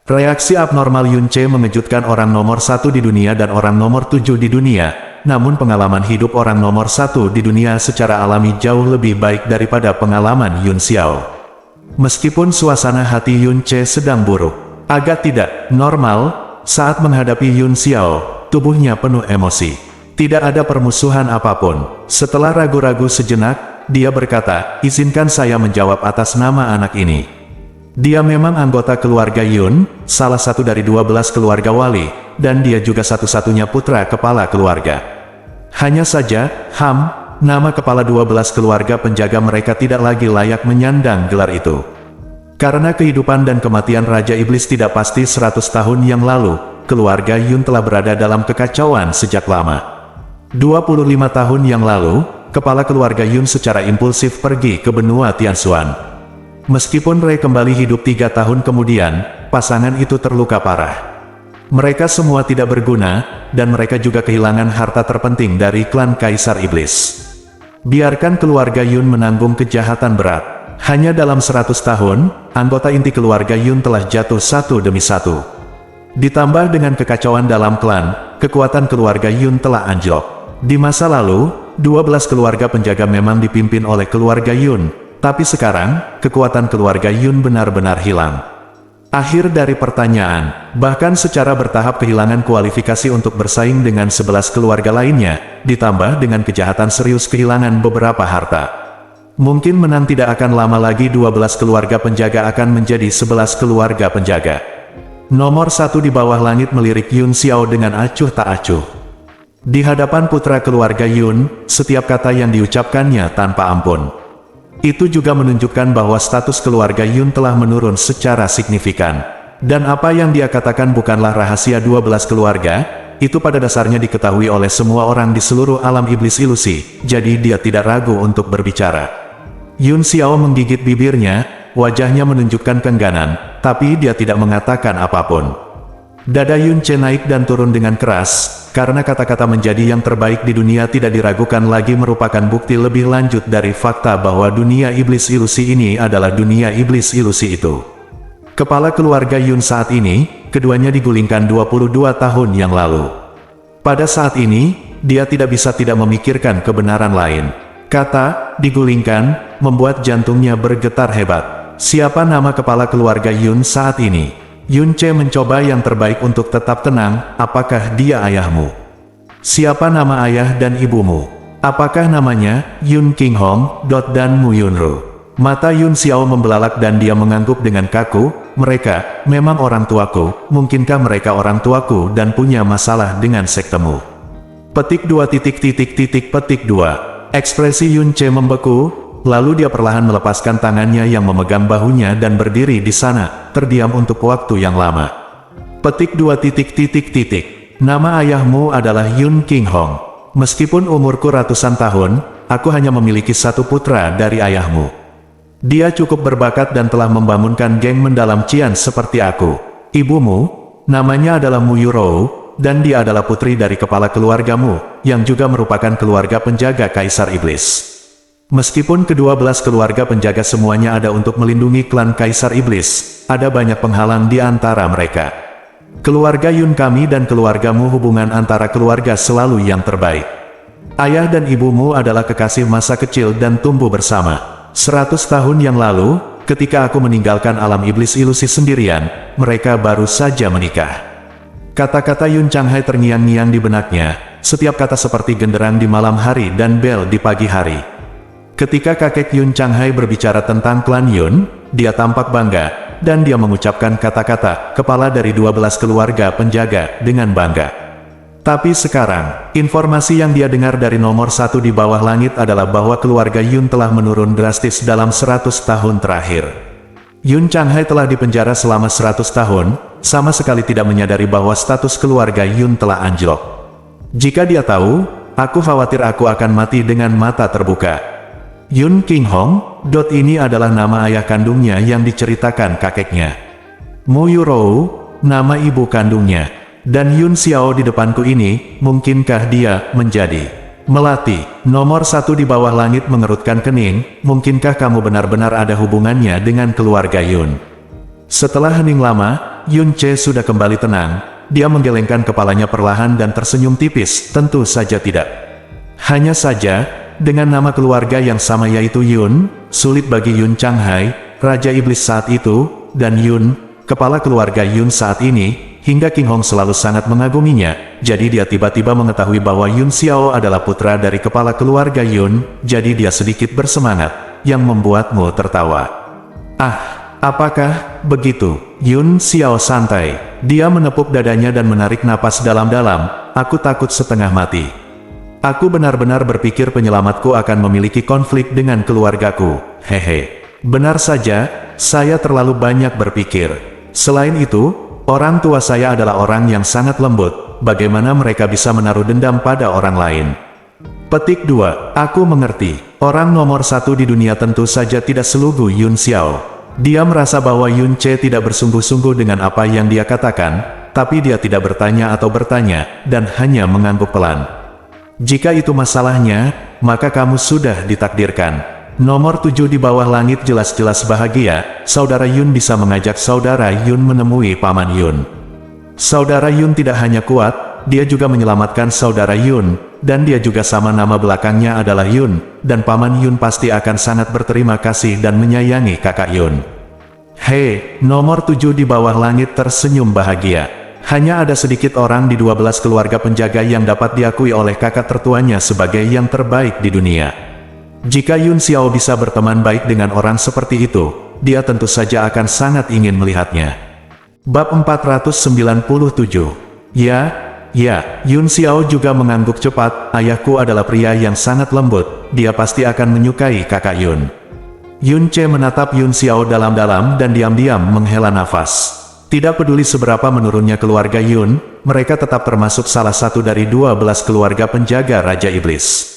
A: Reaksi abnormal Yun Ce mengejutkan orang nomor 1 di dunia dan orang nomor 7 di dunia. Namun pengalaman hidup orang nomor 1 di dunia secara alami jauh lebih baik daripada pengalaman Yun Xiao. Meskipun suasana hati Yun Ce sedang buruk, agak tidak normal, saat menghadapi Yun Xiao, tubuhnya penuh emosi. Tidak ada permusuhan apapun. Setelah ragu-ragu sejenak, dia berkata, "Izinkan saya menjawab atas nama anak ini. Dia memang anggota keluarga Yun, salah satu dari 12 keluarga wali, dan dia juga satu-satunya putra kepala keluarga. Hanya saja, nama kepala 12 keluarga penjaga mereka tidak lagi layak menyandang gelar itu. Karena kehidupan dan kematian Raja Iblis tidak pasti 100 tahun yang lalu, keluarga Yun telah berada dalam kekacauan sejak lama. 25 tahun yang lalu, kepala keluarga Yun secara impulsif pergi ke benua Tianxuan. Meskipun Rei kembali hidup 3 tahun kemudian, pasangan itu terluka parah. Mereka semua tidak berguna, dan mereka juga kehilangan harta terpenting dari klan Kaisar Iblis. Biarkan keluarga Yun menanggung kejahatan berat. Hanya dalam 100 tahun, anggota inti keluarga Yun telah jatuh satu demi satu. Ditambah dengan kekacauan dalam klan, kekuatan keluarga Yun telah anjlok. Di masa lalu, 12 keluarga penjaga memang dipimpin oleh keluarga Yun. Tapi sekarang, kekuatan keluarga Yun benar-benar hilang. Akhir dari pertanyaan, bahkan secara bertahap kehilangan kualifikasi untuk bersaing dengan 11 keluarga lainnya, ditambah dengan kejahatan serius kehilangan beberapa harta. Mungkin menang tidak akan lama lagi 12 keluarga penjaga akan menjadi 11 keluarga penjaga. Nomor 1 di bawah langit melirik Yun Xiao dengan acuh tak acuh. Di hadapan putra keluarga Yun, setiap kata yang diucapkannya tanpa ampun. Itu juga menunjukkan bahwa status keluarga Yun telah menurun secara signifikan. Dan apa yang dia katakan bukanlah rahasia 12 keluarga, itu pada dasarnya diketahui oleh semua orang di seluruh alam iblis ilusi, jadi dia tidak ragu untuk berbicara. Yun Xiao menggigit bibirnya, wajahnya menunjukkan keengganan, tapi dia tidak mengatakan apapun. Dada Yun Ce naik dan turun dengan keras, karena kata-kata menjadi yang terbaik di dunia tidak diragukan lagi merupakan bukti lebih lanjut dari fakta bahwa dunia iblis ilusi ini adalah dunia iblis ilusi itu. Kepala keluarga Yun saat ini, keduanya digulingkan 22 tahun yang lalu. Pada saat ini, dia tidak bisa tidak memikirkan kebenaran lain. Kata, digulingkan, membuat jantungnya bergetar hebat. Siapa nama kepala keluarga Yun saat ini? Yun Ce mencoba yang terbaik untuk tetap tenang. Apakah dia ayahmu? Siapa nama ayah dan ibumu? Apakah namanya Yun King Hong, dan Mu Yunru? Mata Yun Xiao membelalak dan dia mengangguk dengan kaku. Mereka memang orang tuaku. Mungkinkah mereka orang tuaku dan punya masalah dengan sektemu? Petik 2. Ekspresi Yun Ce membeku. Lalu dia perlahan melepaskan tangannya yang memegang bahunya dan berdiri di sana, terdiam untuk waktu yang lama. Petik 2. Nama ayahmu adalah Yun King Hong. Meskipun umurku ratusan tahun, aku hanya memiliki satu putra dari ayahmu. Dia cukup berbakat dan telah membangunkan geng mendalam Qian seperti aku. Ibumu, namanya adalah Mu Yurou, dan dia adalah putri dari kepala keluargamu, yang juga merupakan keluarga penjaga Kaisar Iblis. Meskipun ke-12 keluarga penjaga semuanya ada untuk melindungi klan Kaisar Iblis, ada banyak penghalang di antara mereka. Keluarga Yun kami dan keluargamu, hubungan antara keluarga selalu yang terbaik. Ayah dan ibumu adalah kekasih masa kecil dan tumbuh bersama. 100 tahun yang lalu, ketika aku meninggalkan alam iblis ilusi sendirian, mereka baru saja menikah. Kata-kata Yun Changhai terngiang-ngiang di benaknya, setiap kata seperti genderang di malam hari dan bel di pagi hari. Ketika kakek Yun Changhai berbicara tentang klan Yun, dia tampak bangga, dan dia mengucapkan kata-kata kepala dari 12 keluarga penjaga dengan bangga. Tapi sekarang, informasi yang dia dengar dari nomor 1 di bawah langit adalah bahwa keluarga Yun telah menurun drastis dalam 100 tahun terakhir. Yun Changhai telah dipenjara selama 100 tahun, sama sekali tidak menyadari bahwa status keluarga Yun telah anjlok. Jika dia tahu, aku khawatir aku akan mati dengan mata terbuka. Yun Qinghong, ini adalah nama ayah kandungnya yang diceritakan kakeknya. Mu Yurou, nama ibu kandungnya. Dan Yun Xiao di depanku ini, mungkinkah dia menjadi Melati? Nomor 1 di bawah langit mengerutkan kening, mungkinkah kamu benar-benar ada hubungannya dengan keluarga Yun? Setelah hening lama, Yun Che sudah kembali tenang, dia menggelengkan kepalanya perlahan dan tersenyum tipis, tentu saja tidak. Hanya saja, dengan nama keluarga yang sama yaitu Yun, sulit bagi Yun Changhai, Raja Iblis saat itu, dan Yun, kepala keluarga Yun saat ini, hingga Qinghong selalu sangat mengaguminya, jadi dia tiba-tiba mengetahui bahwa Yun Xiao adalah putra dari kepala keluarga Yun, jadi dia sedikit bersemangat, yang membuatmu tertawa. Ah, apakah begitu? Yun Xiao santai. Dia menepuk dadanya dan menarik napas dalam-dalam, aku takut setengah mati. Aku benar-benar berpikir penyelamatku akan memiliki konflik dengan keluargaku. Hehe. Benar saja, saya terlalu banyak berpikir. Selain itu, orang tua saya adalah orang yang sangat lembut. Bagaimana mereka bisa menaruh dendam pada orang lain? Petik 2. Aku mengerti. Orang nomor 1 di dunia tentu saja tidak selugu Yun Xiao. Dia merasa bahwa Yun Che tidak bersungguh-sungguh dengan apa yang dia katakan, tapi dia tidak bertanya atau bertanya, dan hanya mengangguk pelan. Jika itu masalahnya, maka kamu sudah ditakdirkan. Nomor 7 di bawah langit jelas-jelas bahagia, saudara Yun bisa mengajak saudara Yun menemui paman Yun. Saudara Yun tidak hanya kuat, dia juga menyelamatkan saudara Yun, dan dia juga sama nama belakangnya adalah Yun, dan paman Yun pasti akan sangat berterima kasih dan menyayangi kakak Yun. Hei, nomor 7 di bawah langit tersenyum bahagia. Hanya ada sedikit orang di 12 keluarga penjaga yang dapat diakui oleh kakak tertuanya sebagai yang terbaik di dunia. Jika Yun Xiao bisa berteman baik dengan orang seperti itu, dia tentu saja akan sangat ingin melihatnya. Bab 497. Ya, Yun Xiao juga mengangguk cepat, ayahku adalah pria yang sangat lembut, dia pasti akan menyukai kakak Yun. Yun Che menatap Yun Xiao dalam-dalam dan diam-diam menghela nafas. Tidak peduli seberapa menurunnya keluarga Yun, mereka tetap termasuk salah satu dari 12 keluarga penjaga Raja Iblis.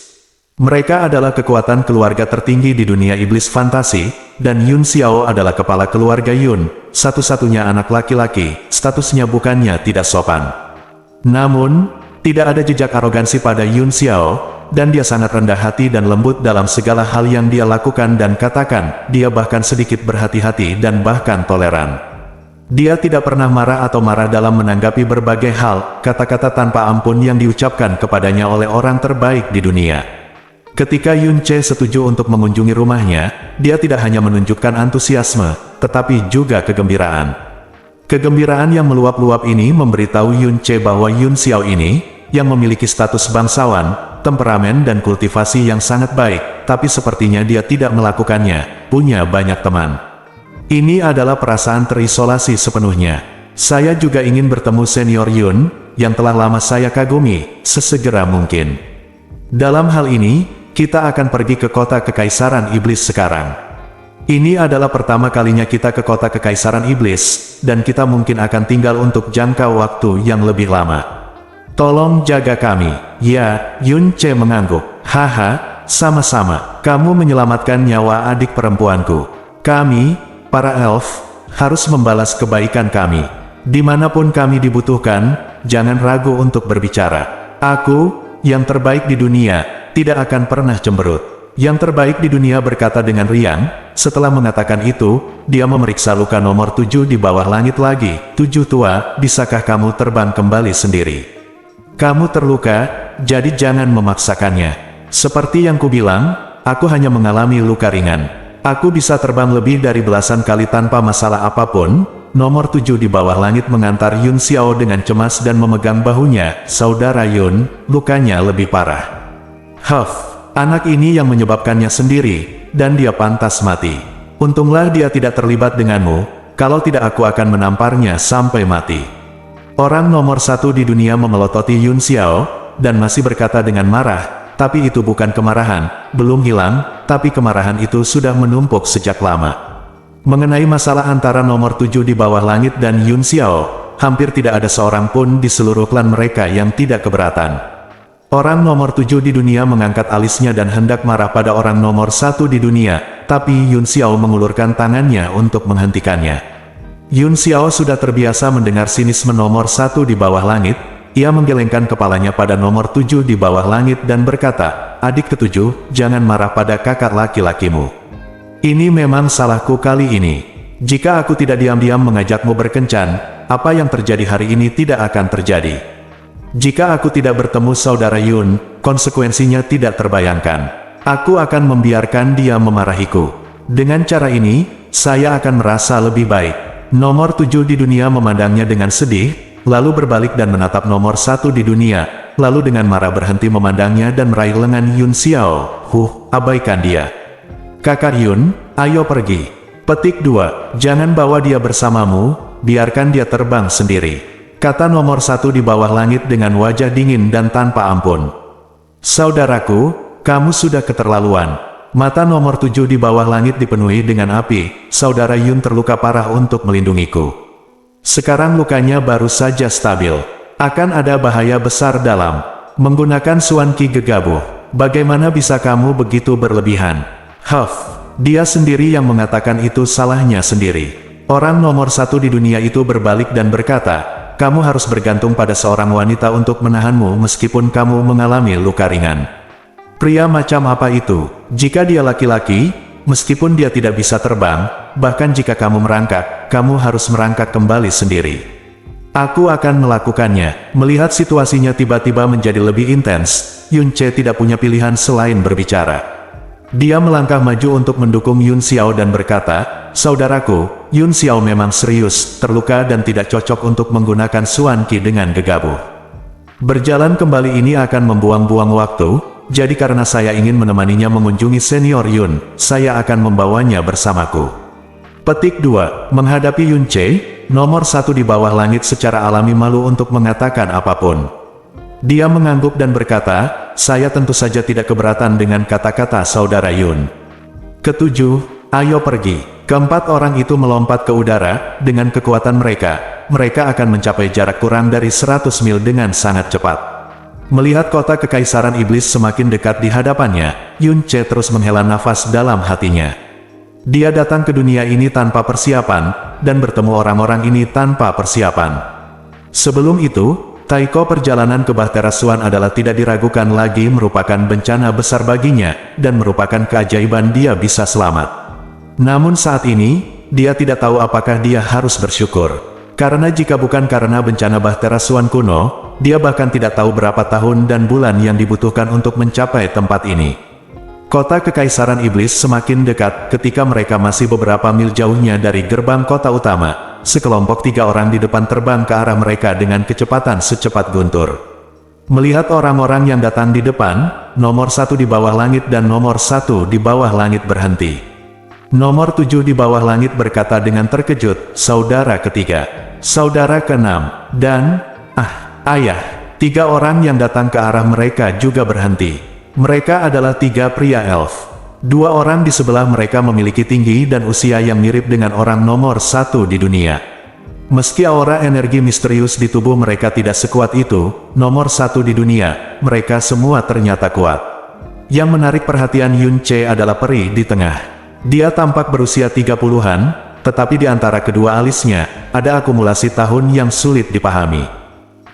A: Mereka adalah kekuatan keluarga tertinggi di dunia iblis fantasi, dan Yun Xiao adalah kepala keluarga Yun, satu-satunya anak laki-laki, statusnya bukannya tidak sopan. Namun, tidak ada jejak arogansi pada Yun Xiao, dan dia sangat rendah hati dan lembut dalam segala hal yang dia lakukan dan katakan, dia bahkan sedikit berhati-hati dan bahkan toleran. Dia tidak pernah marah atau marah dalam menanggapi berbagai hal, kata-kata tanpa ampun yang diucapkan kepadanya oleh orang terbaik di dunia. Ketika Yun Che setuju untuk mengunjungi rumahnya, dia tidak hanya menunjukkan antusiasme, tetapi juga kegembiraan. Kegembiraan yang meluap-luap ini memberitahu Yun Che bahwa Yun Xiao ini, yang memiliki status bangsawan, temperamen dan kultivasi yang sangat baik, tapi sepertinya dia tidak melakukannya, punya banyak teman. Ini adalah perasaan terisolasi sepenuhnya. Saya juga ingin bertemu senior Yun, yang telah lama saya kagumi, sesegera mungkin. Dalam hal ini, kita akan pergi ke kota Kekaisaran Iblis sekarang. Ini adalah pertama kalinya kita ke kota Kekaisaran Iblis, dan kita mungkin akan tinggal untuk jangka waktu yang lebih lama. Tolong jaga kami. Ya, Yun Che mengangguk. Haha, sama-sama. Kamu menyelamatkan nyawa adik perempuanku. Kami, para elf, harus membalas kebaikan kami. Dimanapun kami dibutuhkan, jangan ragu untuk berbicara. Aku, yang terbaik di dunia, tidak akan pernah cemberut. Yang terbaik di dunia berkata dengan riang. Setelah mengatakan itu, dia memeriksa luka nomor 7 di bawah langit lagi. 7 tua, bisakah kamu terbang kembali sendiri? Kamu terluka, jadi jangan memaksakannya. Seperti yang kubilang, aku hanya mengalami luka ringan. Aku bisa terbang lebih dari belasan kali tanpa masalah apapun. Nomor 7 di bawah langit mengantar Yun Xiao dengan cemas dan memegang bahunya. Saudara Yun, lukanya lebih parah. Anak ini yang menyebabkannya sendiri, dan dia pantas mati. Untunglah dia tidak terlibat denganmu, kalau tidak aku akan menamparnya sampai mati. Orang nomor 1 di dunia memelototi Yun Xiao, dan masih berkata dengan marah, tapi itu bukan kemarahan, belum hilang, tapi kemarahan itu sudah menumpuk sejak lama. Mengenai masalah antara nomor 7 di bawah langit dan Yun Xiao, hampir tidak ada seorang pun di seluruh klan mereka yang tidak keberatan. Orang nomor 7 di dunia mengangkat alisnya dan hendak marah pada orang nomor 1 di dunia, tapi Yun Xiao mengulurkan tangannya untuk menghentikannya. Yun Xiao sudah terbiasa mendengar sinisme nomor 1 di bawah langit. Ia menggelengkan kepalanya pada nomor 7 di bawah langit dan berkata, adik ketujuh, jangan marah pada kakak laki-lakimu. Ini memang salahku kali ini. Jika aku tidak diam-diam mengajakmu berkencan, apa yang terjadi hari ini tidak akan terjadi. Jika aku tidak bertemu saudara Yun, konsekuensinya tidak terbayangkan. Aku akan membiarkan dia memarahiku. Dengan cara ini, saya akan merasa lebih baik. Nomor 7 di dunia memandangnya dengan sedih, lalu berbalik dan menatap nomor 1 di dunia, lalu dengan marah berhenti memandangnya dan meraih lengan Yun Xiao. Abaikan dia. Kakak Yun, ayo pergi. Petik 2, jangan bawa dia bersamamu, biarkan dia terbang sendiri. Kata nomor 1 di bawah langit dengan wajah dingin dan tanpa ampun. Saudaraku, kamu sudah keterlaluan. Mata nomor 7 di bawah langit dipenuhi dengan api. Saudara Yun terluka parah untuk melindungiku. Sekarang lukanya baru saja stabil. Akan ada bahaya besar dalam menggunakan Suan Qi gegabah. Bagaimana bisa kamu begitu berlebihan? Dia sendiri yang mengatakan itu salahnya sendiri. Orang nomor 1 di dunia itu berbalik dan berkata, kamu harus bergantung pada seorang wanita untuk menahanmu meskipun kamu mengalami luka ringan. Pria macam apa itu? Jika dia laki-laki, meskipun dia tidak bisa terbang, bahkan jika kamu merangkak, kamu harus merangkak kembali sendiri. Aku akan melakukannya. Melihat situasinya tiba-tiba menjadi lebih intens, Yun Ce tidak punya pilihan selain berbicara. Dia melangkah maju untuk mendukung Yun Xiao dan berkata, saudaraku, Yun Xiao memang serius, terluka dan tidak cocok untuk menggunakan Suan Qi dengan gegabah. Berjalan kembali ini akan membuang-buang waktu, jadi karena saya ingin menemaninya mengunjungi senior Yun, saya akan membawanya bersamaku. Petik 2, menghadapi Yun Ce, nomor 1 di bawah langit secara alami malu untuk mengatakan apapun. Dia mengangguk dan berkata, saya tentu saja tidak keberatan dengan kata-kata saudara Yun. Ketujuh, ayo pergi. Keempat orang itu melompat ke udara, dengan kekuatan mereka akan mencapai jarak kurang dari 100 mil dengan sangat cepat. Melihat kota kekaisaran iblis semakin dekat di hadapannya, Yun Ce terus menghela nafas dalam hatinya. Dia datang ke dunia ini tanpa persiapan, dan bertemu orang-orang ini tanpa persiapan. Sebelum itu, Taiko perjalanan ke Bahtera Suan adalah tidak diragukan lagi merupakan bencana besar baginya, dan merupakan keajaiban dia bisa selamat. Namun saat ini, dia tidak tahu apakah dia harus bersyukur. Karena jika bukan karena bencana Bahtera Suan kuno, dia bahkan tidak tahu berapa tahun dan bulan yang dibutuhkan untuk mencapai tempat ini. Kota kekaisaran iblis semakin dekat ketika mereka masih beberapa mil jauhnya dari gerbang kota utama. Sekelompok 3 orang di depan terbang ke arah mereka dengan kecepatan secepat guntur. Melihat orang-orang yang datang di depan, nomor 1 di bawah langit dan nomor 1 di bawah langit berhenti. Nomor 7 di bawah langit berkata dengan terkejut, saudara ketiga, saudara keenam, dan, ayah. 3 orang yang datang ke arah mereka juga berhenti. Mereka adalah 3 pria elf. 2 orang di sebelah mereka memiliki tinggi dan usia yang mirip dengan orang nomor 1 di dunia. Meski aura energi misterius di tubuh mereka tidak sekuat itu, nomor 1 di dunia, mereka semua ternyata kuat. Yang menarik perhatian Yun Ce adalah peri di tengah. Dia tampak berusia 30-an, tetapi di antara kedua alisnya, ada akumulasi tahun yang sulit dipahami.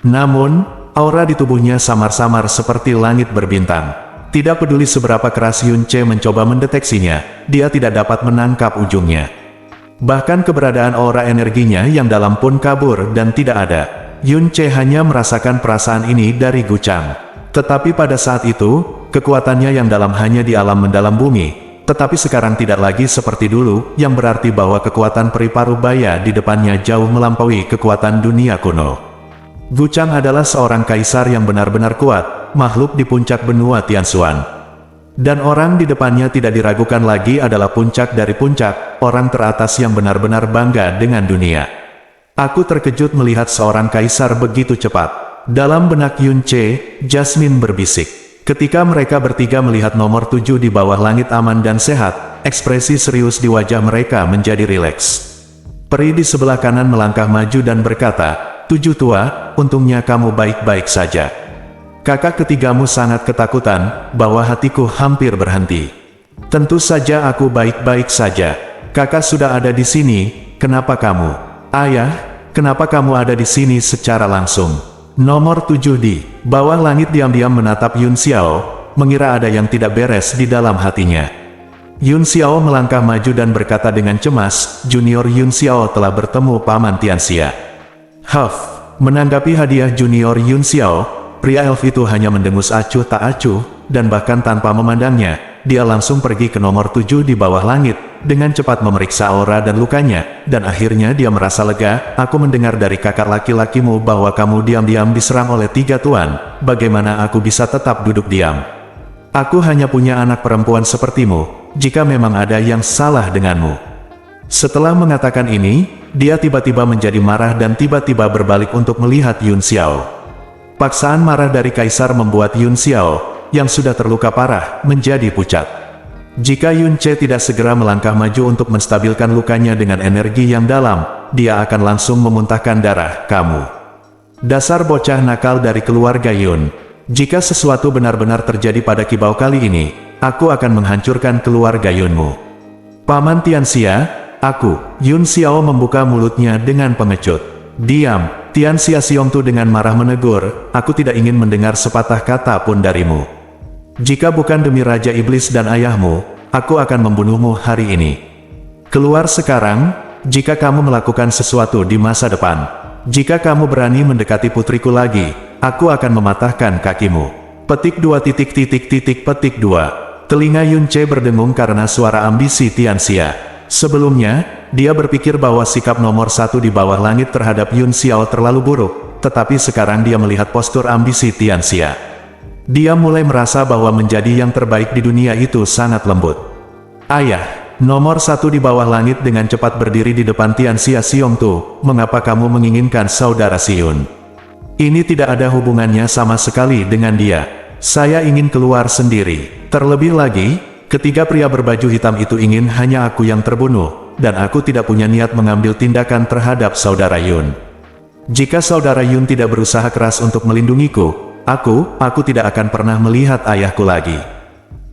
A: Namun, aura di tubuhnya samar-samar seperti langit berbintang. Tidak peduli seberapa keras Yun Ce mencoba mendeteksinya, dia tidak dapat menangkap ujungnya. Bahkan keberadaan aura energinya yang dalam pun kabur dan tidak ada. Yun Ce hanya merasakan perasaan ini dari Gu Chang. Tetapi pada saat itu, kekuatannya yang dalam hanya di alam mendalam bumi. Tetapi sekarang tidak lagi seperti dulu, yang berarti bahwa kekuatan peri Parubaya di depannya jauh melampaui kekuatan dunia kuno. Gu Chang adalah seorang kaisar yang benar-benar kuat, makhluk di puncak benua Tianshuan. Dan orang di depannya tidak diragukan lagi adalah puncak dari puncak, orang teratas yang benar-benar bangga dengan dunia. Aku terkejut melihat seorang kaisar begitu cepat. Dalam benak Yun Ce, Jasmine berbisik. Ketika mereka bertiga melihat nomor 7 di bawah langit aman dan sehat, ekspresi serius di wajah mereka menjadi rileks. Peri di sebelah kanan melangkah maju dan berkata, "7 tua, untungnya kamu baik-baik saja. Kakak ketigamu sangat ketakutan, bahwa hatiku hampir berhenti. Tentu saja aku baik-baik saja. Kakak sudah ada di sini, kenapa kamu? Ayah, kenapa kamu ada di sini secara langsung?" Nomor 7 di bawah langit diam-diam menatap Yun Xiao, mengira ada yang tidak beres di dalam hatinya. Yun Xiao melangkah maju dan berkata dengan cemas, "Junior Yun Xiao telah bertemu Paman Tianxia." Huff, menanggapi hadiah Junior Yun Xiao, pria elf itu hanya mendengus acuh tak acuh, dan bahkan tanpa memandangnya, dia langsung pergi ke nomor 7 di bawah langit, dengan cepat memeriksa aura dan lukanya, dan akhirnya dia merasa lega. "Aku mendengar dari kakak laki-lakimu bahwa kamu diam-diam diserang oleh 3 tuan, bagaimana aku bisa tetap duduk diam? Aku hanya punya anak perempuan sepertimu, jika memang ada yang salah denganmu." Setelah mengatakan ini, dia tiba-tiba menjadi marah dan tiba-tiba berbalik untuk melihat Yun Xiao. Paksaan marah dari kaisar membuat Yun Xiao, yang sudah terluka parah, menjadi pucat. Jika Yun Ce tidak segera melangkah maju untuk menstabilkan lukanya dengan energi yang dalam, dia akan langsung memuntahkan darah. "Kamu dasar bocah nakal dari keluarga Yun. Jika sesuatu benar-benar terjadi pada kibau kali ini, aku akan menghancurkan keluarga Yunmu." "Paman Tianxia, aku..." Yun Xiao membuka mulutnya dengan pengecut. "Diam!" Tianxia Xiongtu dengan marah menegur, "Aku tidak ingin mendengar sepatah kata pun darimu. Jika bukan demi Raja Iblis dan ayahmu, aku akan membunuhmu hari ini. Keluar sekarang, jika kamu melakukan sesuatu di masa depan. Jika kamu berani mendekati putriku lagi, aku akan mematahkan kakimu." Petik 2. Telinga Yun Ce berdengung karena suara ambisi Tianxia. Sebelumnya, dia berpikir bahwa sikap nomor 1 di bawah langit terhadap Yun Xiao terlalu buruk, tetapi sekarang dia melihat postur ambisi Tianxia. Dia mulai merasa bahwa menjadi yang terbaik di dunia itu sangat lembut. "Ayah," nomor 1 di bawah langit dengan cepat berdiri di depan Tianxia Xiongtu, "mengapa kamu menginginkan saudara Yun? Ini tidak ada hubungannya sama sekali dengan dia. Saya ingin keluar sendiri. Terlebih lagi, ketiga pria berbaju hitam itu ingin hanya aku yang terbunuh, dan aku tidak punya niat mengambil tindakan terhadap saudara Yun. Jika saudara Yun tidak berusaha keras untuk melindungiku, aku tidak akan pernah melihat ayahku lagi."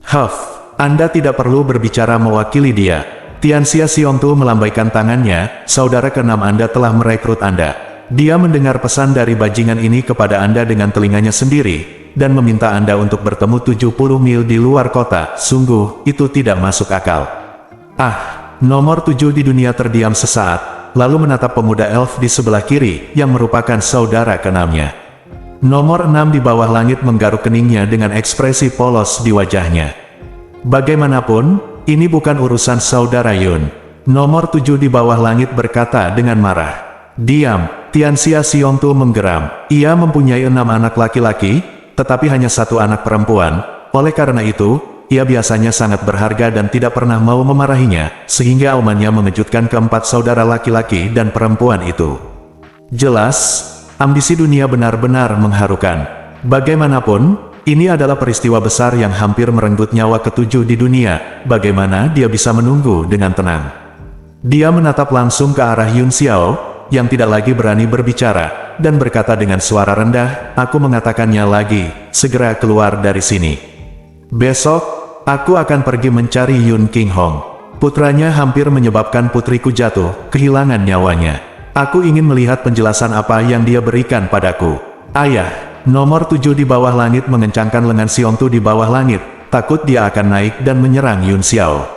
A: "Huff, Anda tidak perlu berbicara mewakili dia." Tianxia Xiongtu melambaikan tangannya, "Saudara keenam Anda telah merekrut Anda. Dia mendengar pesan dari bajingan ini kepada Anda dengan telinganya sendiri, dan meminta Anda untuk bertemu 70 mil di luar kota. Sungguh, itu tidak masuk akal." Nomor 7 di dunia terdiam sesaat, lalu menatap pemuda elf di sebelah kiri, yang merupakan saudara keenamnya. Nomor 6 di bawah langit menggaruk keningnya dengan ekspresi polos di wajahnya. "Bagaimanapun, ini bukan urusan saudara Yun." Nomor 7 di bawah langit berkata dengan marah. "Diam!" Tianxia Xiongtu menggeram. Ia mempunyai 6 anak laki-laki, tetapi hanya 1 anak perempuan. Oleh karena itu, ia biasanya sangat berharga dan tidak pernah mau memarahinya, sehingga aumannya mengejutkan keempat saudara laki-laki dan perempuan itu. Jelas, ambisi dunia benar-benar mengharukan. Bagaimanapun, ini adalah peristiwa besar yang hampir merenggut nyawa ke-7 di dunia. Bagaimana dia bisa menunggu dengan tenang? Dia menatap langsung ke arah Yun Xiao, yang tidak lagi berani berbicara, dan berkata dengan suara rendah, "Aku mengatakannya lagi, segera keluar dari sini." Besok, aku akan pergi mencari Yun King Hong. Putranya hampir menyebabkan putriku jatuh, kehilangan nyawanya. Aku ingin melihat penjelasan apa yang dia berikan padaku. Ayah, nomor 7 di bawah langit mengencangkan lengan Xiongtu di bawah langit, takut dia akan naik dan menyerang Yun Xiao.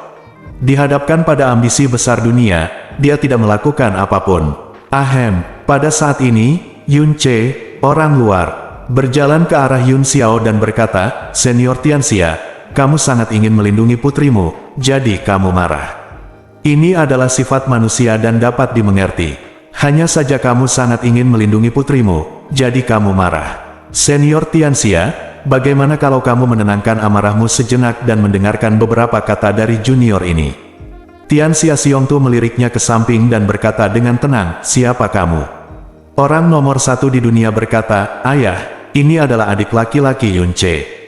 A: Dihadapkan pada ambisi besar dunia, dia tidak melakukan apapun. Ahem, pada saat ini, Yun Che, orang luar, berjalan ke arah Yun Xiao dan berkata, Senior Tianxia, kamu sangat ingin melindungi putrimu, jadi kamu marah. Ini adalah sifat manusia dan dapat dimengerti. Hanya saja kamu sangat ingin melindungi putrimu, jadi kamu marah. Senior Tianxia, bagaimana kalau kamu menenangkan amarahmu sejenak dan mendengarkan beberapa kata dari junior ini? Tianxia Xiongtu meliriknya ke samping dan berkata dengan tenang, siapa kamu? Orang nomor 1 di dunia berkata, ayah, ini adalah adik laki-laki Yun Che.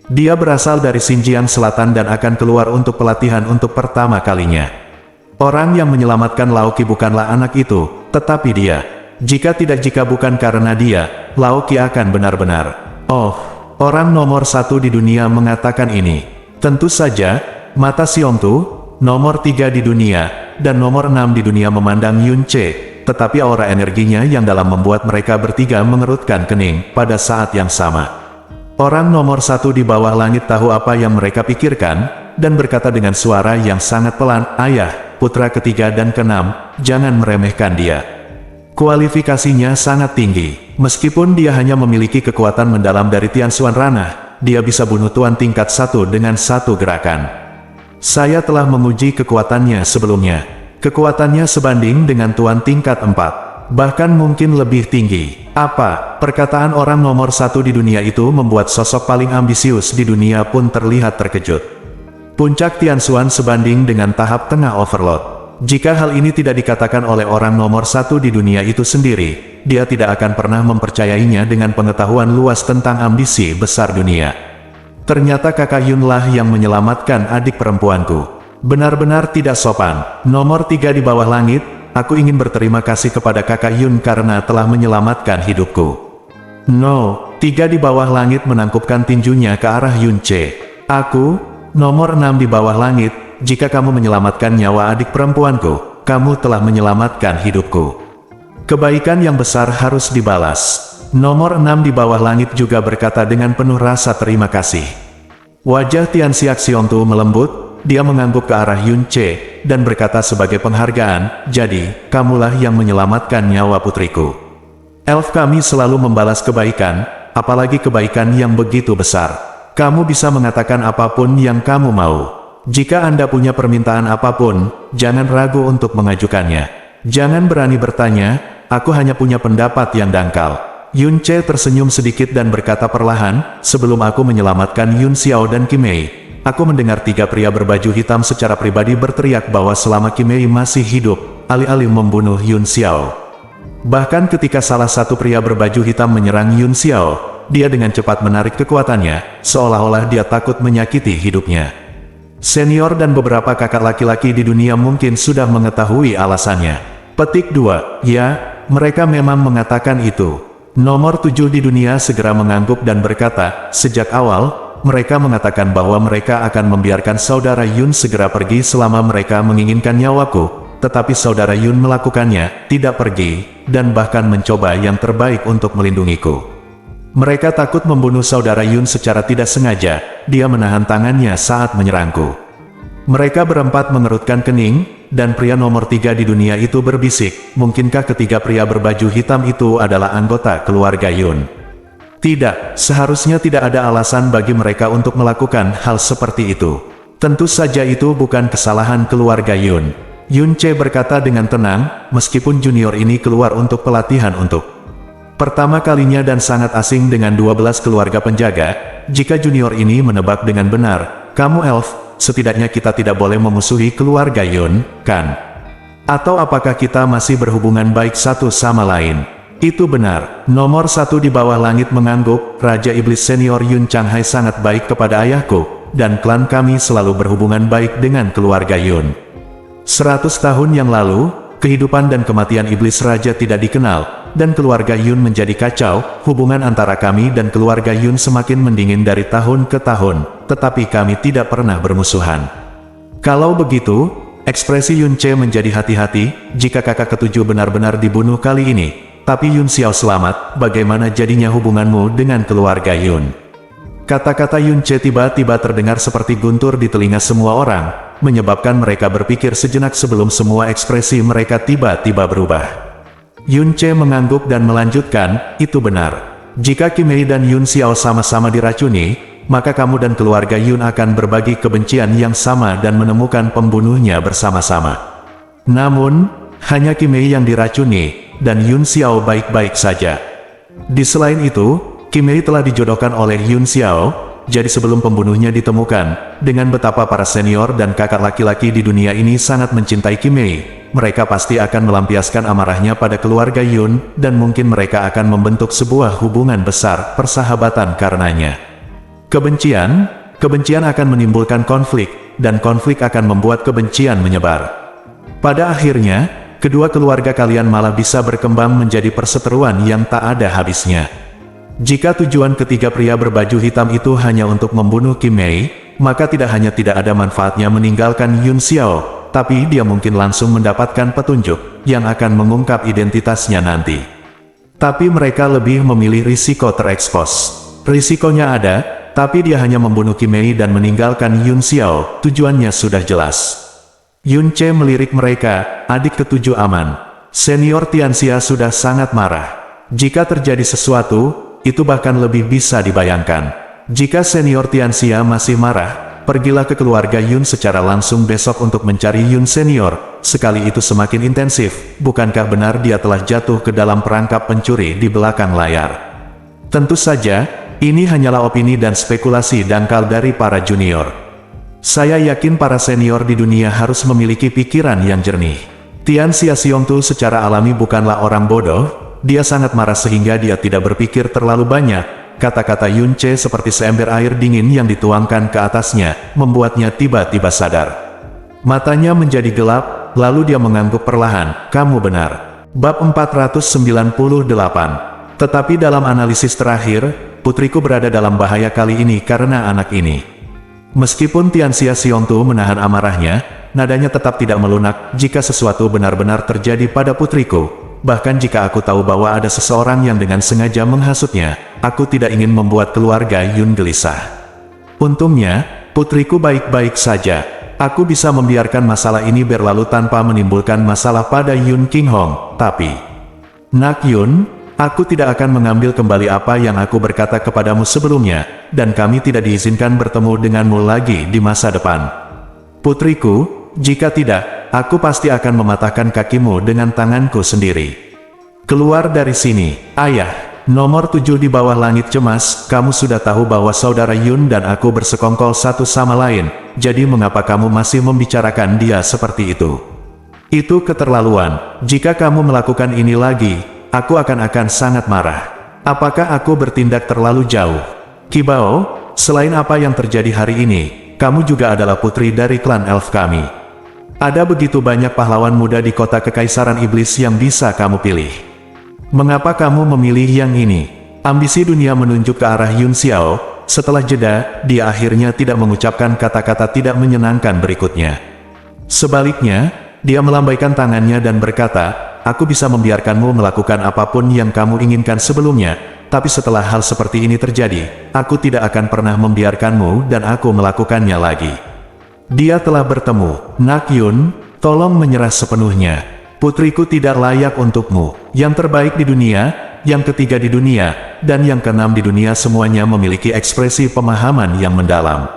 A: Dia berasal dari Xinjiang Selatan dan akan keluar untuk pelatihan untuk pertama kalinya. Orang yang menyelamatkan Laoki bukanlah anak itu, tetapi dia. Jika bukan karena dia, Laoki akan benar-benar. Oh, orang nomor 1 di dunia mengatakan ini. Tentu saja, mata Xiongtu, nomor 3 di dunia, dan nomor 6 di dunia memandang Yun Che, tetapi aura energinya yang dalam membuat mereka bertiga mengerutkan kening pada saat yang sama. Orang nomor 1 di bawah langit tahu apa yang mereka pikirkan, dan berkata dengan suara yang sangat pelan, ayah, putra ketiga dan keenam, jangan meremehkan dia. Kualifikasinya sangat tinggi. Meskipun dia hanya memiliki kekuatan mendalam dari Tianxuan Ranah, dia bisa bunuh tuan tingkat 1 dengan satu gerakan. Saya telah menguji kekuatannya sebelumnya. Kekuatannya sebanding dengan tuan tingkat 4. Bahkan mungkin lebih tinggi. Apa? Perkataan orang nomor 1 di dunia itu membuat sosok paling ambisius di dunia pun terlihat terkejut. Puncak Tianxuan sebanding dengan tahap tengah overload. Jika hal ini tidak dikatakan oleh orang nomor 1 di dunia itu sendiri, dia tidak akan pernah mempercayainya dengan pengetahuan luas tentang ambisi besar dunia. Ternyata kakak Yun lah yang menyelamatkan adik perempuanku. Benar-benar tidak sopan. Nomor 3 di bawah langit, aku ingin berterima kasih kepada kakak Yun karena telah menyelamatkan hidupku. No, 3 di bawah langit menangkupkan tinjunya ke arah Yun Che. Aku, nomor 6 di bawah langit, jika kamu menyelamatkan nyawa adik perempuanku, kamu telah menyelamatkan hidupku. Kebaikan yang besar harus dibalas. Nomor 6 di bawah langit juga berkata dengan penuh rasa terima kasih. Wajah Tianxia Xiongtu melembut, dia mengangguk ke arah Yun Che, dan berkata sebagai penghargaan, jadi, kamulah yang menyelamatkan nyawa putriku. Elf kami selalu membalas kebaikan, apalagi kebaikan yang begitu besar. Kamu bisa mengatakan apapun yang kamu mau. Jika Anda punya permintaan apapun, jangan ragu untuk mengajukannya. Jangan berani bertanya, aku hanya punya pendapat yang dangkal. Yun Che tersenyum sedikit dan berkata perlahan, sebelum aku menyelamatkan Yun Xiao dan Qimei, aku mendengar 3 pria berbaju hitam secara pribadi berteriak bahwa selama Qimei masih hidup, alih-alih membunuh Yun Xiao. Bahkan ketika salah satu pria berbaju hitam menyerang Yun Xiao, dia dengan cepat menarik kekuatannya, seolah-olah dia takut menyakiti hidupnya. Senior dan beberapa kakak laki-laki di dunia mungkin sudah mengetahui alasannya. Petik 2, ya, mereka memang mengatakan itu. Nomor 7 di dunia segera mengangguk dan berkata, sejak awal, mereka mengatakan bahwa mereka akan membiarkan saudara Yun segera pergi selama mereka menginginkan nyawaku, tetapi saudara Yun melakukannya, tidak pergi, dan bahkan mencoba yang terbaik untuk melindungiku. Mereka takut membunuh saudara Yun secara tidak sengaja, dia menahan tangannya saat menyerangku. Mereka berempat mengerutkan kening, dan pria nomor 3 di dunia itu berbisik, mungkinkah ketiga pria berbaju hitam itu adalah anggota keluarga Yun? Tidak, seharusnya tidak ada alasan bagi mereka untuk melakukan hal seperti itu. Tentu saja itu bukan kesalahan keluarga Yun. Yun Che berkata dengan tenang, meskipun junior ini keluar untuk pelatihan untuk pertama kalinya dan sangat asing dengan 12 keluarga penjaga, jika junior ini menebak dengan benar, kamu elf, setidaknya kita tidak boleh memusuhi keluarga Yun, kan? Atau apakah kita masih berhubungan baik satu sama lain? Itu benar. Nomor 1 di bawah langit mengangguk, Raja Iblis Senior Yun Changhai sangat baik kepada ayahku, dan klan kami selalu berhubungan baik dengan keluarga Yun. 100 tahun yang lalu, kehidupan dan kematian iblis raja tidak dikenal, dan keluarga Yun menjadi kacau. Hubungan antara kami dan keluarga Yun semakin mendingin dari tahun ke tahun, tetapi kami tidak pernah bermusuhan. Kalau begitu, ekspresi Yun Ce menjadi hati-hati. Jika kakak ketujuh benar-benar dibunuh kali ini, tapi Yun Xiao selamat, bagaimana jadinya hubunganmu dengan keluarga Yun? Kata-kata Yun Ce tiba-tiba terdengar seperti guntur di telinga semua orang, menyebabkan mereka berpikir sejenak sebelum semua ekspresi mereka tiba-tiba berubah. Yun Ce mengangguk dan melanjutkan, itu benar. Jika Qi Mei dan Yun Xiao sama-sama diracuni, maka kamu dan keluarga Yun akan berbagi kebencian yang sama dan menemukan pembunuhnya bersama-sama. Namun, hanya Qi Mei yang diracuni, dan Yun Xiao baik-baik saja. Di selain itu, Qi Mei telah dijodohkan oleh Yun Xiao, jadi sebelum pembunuhnya ditemukan, dengan betapa para senior dan kakak laki-laki di dunia ini sangat mencintai Qi Mei, mereka pasti akan melampiaskan amarahnya pada keluarga Yun, dan mungkin mereka akan membentuk sebuah hubungan besar persahabatan karenanya. Kebencian akan menimbulkan konflik, dan konflik akan membuat kebencian menyebar. Pada akhirnya, kedua keluarga kalian malah bisa berkembang menjadi perseteruan yang tak ada habisnya. Jika tujuan ketiga pria berbaju hitam itu hanya untuk membunuh Qi Mei, maka tidak hanya tidak ada manfaatnya meninggalkan Yun Xiao, tapi dia mungkin langsung mendapatkan petunjuk yang akan mengungkap identitasnya nanti. Tapi mereka lebih memilih risiko terekspos. Risikonya ada, tapi dia hanya membunuh Qi Mei dan meninggalkan Yun Xiao, tujuannya sudah jelas. Yun Ce melirik mereka, adik ketujuh aman. Senior Tianxia sudah sangat marah. Jika terjadi sesuatu, itu bahkan lebih bisa dibayangkan. Jika senior Tianxia masih marah, pergilah ke keluarga Yun secara langsung besok untuk mencari Yun senior. Sekali itu semakin intensif, bukankah benar dia telah jatuh ke dalam perangkap pencuri di belakang layar? Tentu saja, ini hanyalah opini dan spekulasi dangkal dari para junior. Saya yakin para senior di dunia harus memiliki pikiran yang jernih. Tianxia Xiongtu secara alami bukanlah orang bodoh. Dia sangat marah sehingga dia tidak berpikir terlalu banyak. Kata-kata Yun Ce seperti seember air dingin yang dituangkan ke atasnya, membuatnya tiba-tiba sadar. Matanya menjadi gelap, lalu dia mengangguk perlahan, kamu benar. Bab 498. Tetapi dalam analisis terakhir, putriku berada dalam bahaya kali ini karena anak ini. Meskipun Tianxia Xiongtu menahan amarahnya, nadanya tetap tidak melunak jika sesuatu benar-benar terjadi pada putriku. Bahkan jika aku tahu bahwa ada seseorang yang dengan sengaja menghasutnya, aku tidak ingin membuat keluarga Yun gelisah. Untungnya, putriku baik-baik saja. Aku bisa membiarkan masalah ini berlalu tanpa menimbulkan masalah pada Yun Qinghong. Tapi, Nak Yun, aku tidak akan mengambil kembali apa yang aku berkata kepadamu sebelumnya, dan kami tidak diizinkan bertemu denganmu lagi di masa depan. Putriku, jika tidak, aku pasti akan mematahkan kakimu dengan tanganku sendiri. Keluar dari sini, ayah. Nomor 7 di bawah langit cemas, kamu sudah tahu bahwa saudara Yun dan aku bersekongkol satu sama lain, jadi mengapa kamu masih membicarakan dia seperti itu? Itu keterlaluan. Jika kamu melakukan ini lagi, aku akan sangat marah. Apakah aku bertindak terlalu jauh? Qi Bao, selain apa yang terjadi hari ini, kamu juga adalah putri dari klan elf kami. Ada begitu banyak pahlawan muda di kota kekaisaran iblis yang bisa kamu pilih. Mengapa kamu memilih yang ini? Ambisi dunia menunjuk ke arah Yun Xiao. Setelah jeda, dia akhirnya tidak mengucapkan kata-kata tidak menyenangkan berikutnya. Sebaliknya, dia melambaikan tangannya dan berkata, aku bisa membiarkanmu melakukan apapun yang kamu inginkan sebelumnya, tapi setelah hal seperti ini terjadi, aku tidak akan pernah membiarkanmu dan aku melakukannya lagi. Dia telah bertemu. Nak Yun, tolong menyerah sepenuhnya. Putriku tidak layak untukmu. Yang terbaik di dunia, yang ketiga di dunia, dan yang keenam di dunia semuanya memiliki ekspresi pemahaman yang mendalam.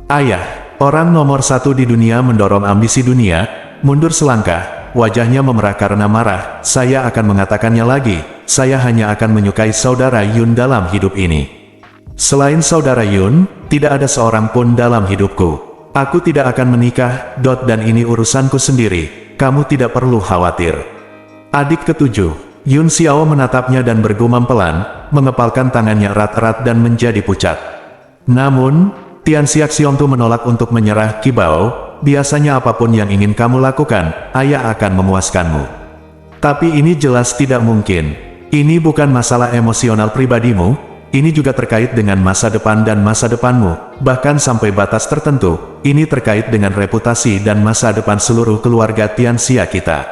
A: Ayah, orang nomor 1 di dunia mendorong ambisi dunia, mundur selangkah, wajahnya memerah karena marah. Saya akan mengatakannya lagi, saya hanya akan menyukai saudara Yun dalam hidup ini. Selain saudara Yun, tidak ada seorang pun dalam hidupku. Aku tidak akan menikah, dan ini urusanku sendiri. Kamu tidak perlu khawatir. Adik ketujuh, Yun Xiao menatapnya dan bergumam pelan, mengepalkan tangannya erat-erat dan menjadi pucat. Namun, Tianxia Xiongtu menolak untuk menyerah. Qi Bao, biasanya apapun yang ingin kamu lakukan, ayah akan memuaskanmu. Tapi ini jelas tidak mungkin. Ini bukan masalah emosional pribadimu, ini juga terkait dengan masa depan dan masa depanmu, bahkan sampai batas tertentu, ini terkait dengan reputasi dan masa depan seluruh keluarga Tianxia kita.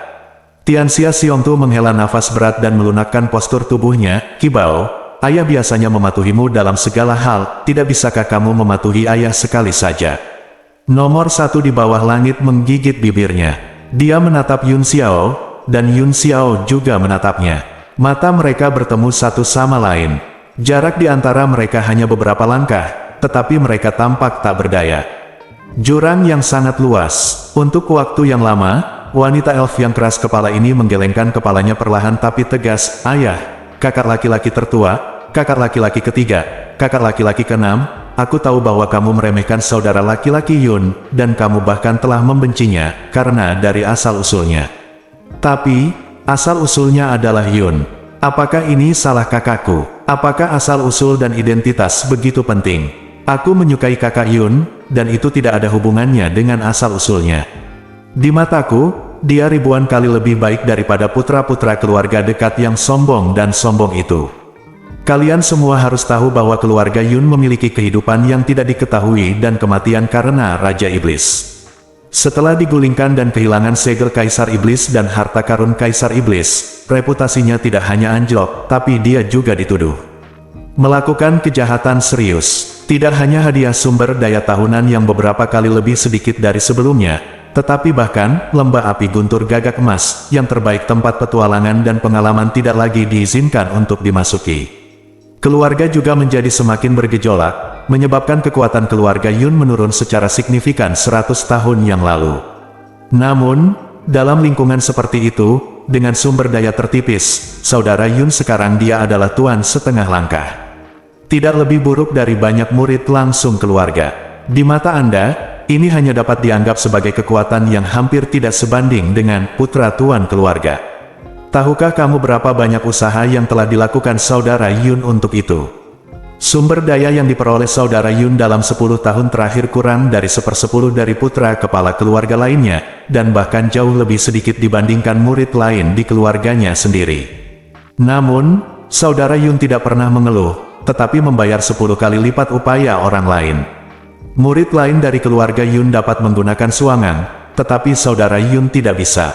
A: Tianxia Xiongtu menghela nafas berat dan melunakkan postur tubuhnya. Kibao, ayah biasanya mematuhimu dalam segala hal, tidak bisakah kamu mematuhi ayah sekali saja? Nomor 1 di bawah langit menggigit bibirnya. Dia menatap Yun Xiao, dan Yun Xiao juga menatapnya. Mata mereka bertemu satu sama lain. Jarak di antara mereka hanya beberapa langkah, tetapi mereka tampak tak berdaya. Jurang yang sangat luas. Untuk waktu yang lama, wanita elf yang keras kepala ini menggelengkan kepalanya perlahan tapi tegas. Ayah, kakak laki-laki tertua, kakak laki-laki ketiga, kakak laki-laki keenam, aku tahu bahwa kamu meremehkan saudara laki-laki Yun, dan kamu bahkan telah membencinya, karena dari asal-usulnya. Tapi, asal-usulnya adalah Yun. Apakah ini salah kakakku? Apakah asal-usul dan identitas begitu penting? Aku menyukai kakak Yun, dan itu tidak ada hubungannya dengan asal-usulnya. Di mataku, dia ribuan kali lebih baik daripada putra-putra keluarga dekat yang sombong dan sombong itu. Kalian semua harus tahu bahwa keluarga Yun memiliki kehidupan yang tidak diketahui dan kematian karena Raja Iblis. Setelah digulingkan dan kehilangan segel Kaisar Iblis dan harta karun Kaisar Iblis, reputasinya tidak hanya anjlok, tapi dia juga dituduh melakukan kejahatan serius. Tidak hanya hadiah sumber daya tahunan yang beberapa kali lebih sedikit dari sebelumnya, tetapi bahkan lembah api guntur gagak emas, yang terbaik tempat petualangan dan pengalaman tidak lagi diizinkan untuk dimasuki. Keluarga juga menjadi semakin bergejolak, menyebabkan kekuatan keluarga Yun menurun secara signifikan 100 tahun yang lalu. Namun, dalam lingkungan seperti itu, dengan sumber daya tertipis, saudara Yun sekarang dia adalah tuan setengah langkah. Tidak lebih buruk dari banyak murid langsung keluarga. Di mata Anda, ini hanya dapat dianggap sebagai kekuatan yang hampir tidak sebanding dengan putra tuan keluarga. Tahukah kamu berapa banyak usaha yang telah dilakukan saudara Yun untuk itu? Sumber daya yang diperoleh saudara Yun dalam 10 tahun terakhir kurang dari 1/10 dari putra kepala keluarga lainnya, dan bahkan jauh lebih sedikit dibandingkan murid lain di keluarganya sendiri. Namun, saudara Yun tidak pernah mengeluh, tetapi membayar 10 kali lipat upaya orang lain. Murid lain dari keluarga Yun dapat menggunakan suangan, tetapi saudara Yun tidak bisa.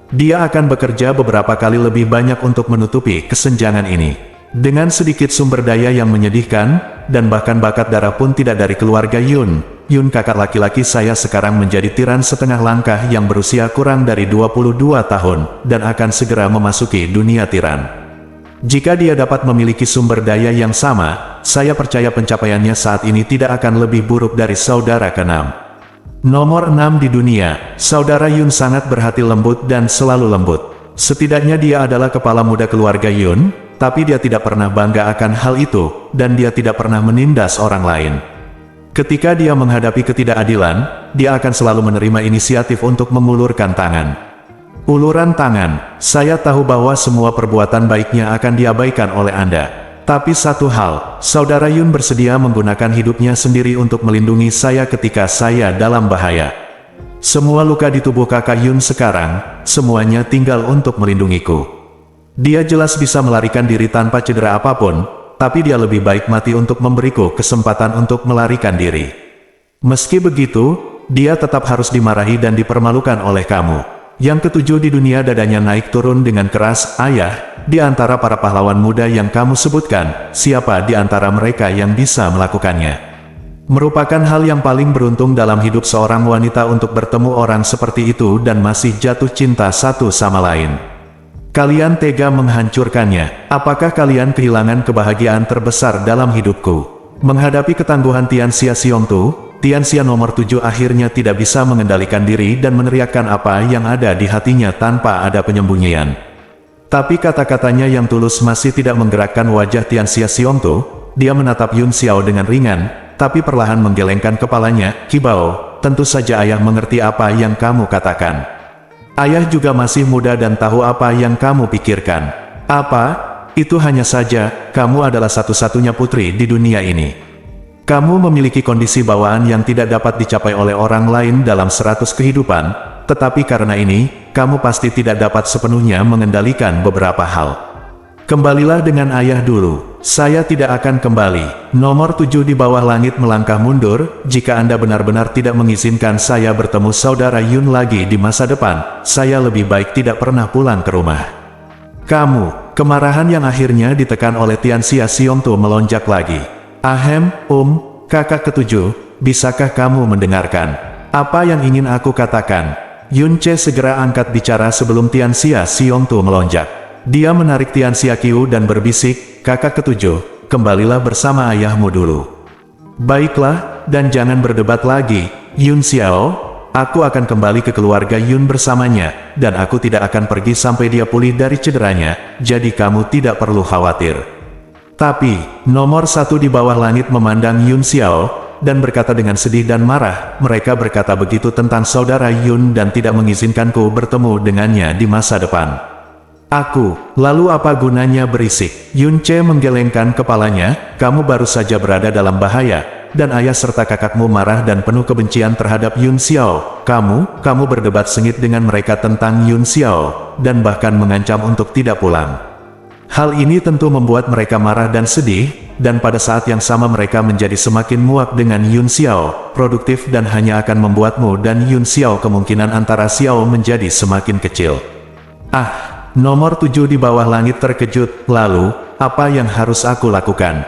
A: Dia akan bekerja beberapa kali lebih banyak untuk menutupi kesenjangan ini. Dengan sedikit sumber daya yang menyedihkan, dan bahkan bakat darah pun tidak dari keluarga Yun, Yun kakak laki-laki saya sekarang menjadi tiran setengah langkah yang berusia kurang dari 22 tahun, dan akan segera memasuki dunia tiran. Jika dia dapat memiliki sumber daya yang sama, saya percaya pencapaiannya saat ini tidak akan lebih buruk dari saudara keenam. Nomor 6 di dunia, saudara Yun sangat berhati lembut dan selalu lembut. Setidaknya dia adalah kepala muda keluarga Yun, tapi dia tidak pernah bangga akan hal itu, dan dia tidak pernah menindas orang lain. Ketika dia menghadapi ketidakadilan, dia akan selalu menerima inisiatif untuk mengulurkan tangan. Uluran tangan, saya tahu bahwa semua perbuatan baiknya akan diabaikan oleh Anda. Tapi satu hal, saudara Yun bersedia menggunakan hidupnya sendiri untuk melindungi saya ketika saya dalam bahaya. Semua luka di tubuh kakak Yun sekarang, semuanya tinggal untuk melindungiku. Dia jelas bisa melarikan diri tanpa cedera apapun, tapi dia lebih baik mati untuk memberiku kesempatan untuk melarikan diri. Meski begitu, dia tetap harus dimarahi dan dipermalukan oleh kamu. Yang ketujuh di dunia dadanya naik turun dengan keras. Ayah, di antara para pahlawan muda yang kamu sebutkan, siapa di antara mereka yang bisa melakukannya? Merupakan hal yang paling beruntung dalam hidup seorang wanita untuk bertemu orang seperti itu dan masih jatuh cinta satu sama lain. Kalian tega menghancurkannya. Apakah kalian kehilangan kebahagiaan terbesar dalam hidupku? Menghadapi ketangguhan Tianxia Xiongtu, Tianxia nomor 7 akhirnya tidak bisa mengendalikan diri dan meneriakkan apa yang ada di hatinya tanpa ada penyembunyian. Tapi kata-katanya yang tulus masih tidak menggerakkan wajah Tianxia Xiongtu. Dia menatap Yun Xiao dengan ringan, tapi perlahan menggelengkan kepalanya. Kibao, tentu saja ayah mengerti apa yang kamu katakan. Ayah juga masih muda dan tahu apa yang kamu pikirkan. Apa? Itu hanya saja, kamu adalah satu-satunya putri di dunia ini. Kamu memiliki kondisi bawaan yang tidak dapat dicapai oleh orang lain dalam 100 kehidupan, tetapi karena ini, kamu pasti tidak dapat sepenuhnya mengendalikan beberapa hal. Kembalilah dengan ayah dulu. Saya tidak akan kembali. Nomor 7 di bawah langit melangkah mundur. Jika Anda benar-benar tidak mengizinkan saya bertemu saudara Yun lagi di masa depan, saya lebih baik tidak pernah pulang ke rumah. Kamu, kemarahan yang akhirnya ditekan oleh Tianxia Xiongtu melonjak lagi. Ahem, kakak ketujuh, bisakah kamu mendengarkan apa yang ingin aku katakan? Yun Ce segera angkat bicara sebelum Tianxia Xiongtu melonjak. Dia menarik Tianxia Qiu dan berbisik, kakak ketujuh, kembalilah bersama ayahmu dulu. Baiklah, dan jangan berdebat lagi, Yun Xiao, aku akan kembali ke keluarga Yun bersamanya, dan aku tidak akan pergi sampai dia pulih dari cederanya, jadi kamu tidak perlu khawatir. Tapi, nomor 1 di bawah langit memandang Yun Xiao, dan berkata dengan sedih dan marah, mereka berkata begitu tentang saudara Yun dan tidak mengizinkanku bertemu dengannya di masa depan. Aku, lalu apa gunanya berisik? Yun Ce menggelengkan kepalanya, kamu baru saja berada dalam bahaya, dan ayah serta kakakmu marah dan penuh kebencian terhadap Yun Xiao. Kamu berdebat sengit dengan mereka tentang Yun Xiao, dan bahkan mengancam untuk tidak pulang. Hal ini tentu membuat mereka marah dan sedih, dan pada saat yang sama mereka menjadi semakin muak dengan Yun Xiao, produktif dan hanya akan membuatmu dan Yun Xiao kemungkinan antara Xiao menjadi semakin kecil. Nomor 7 di bawah langit terkejut, lalu, apa yang harus aku lakukan?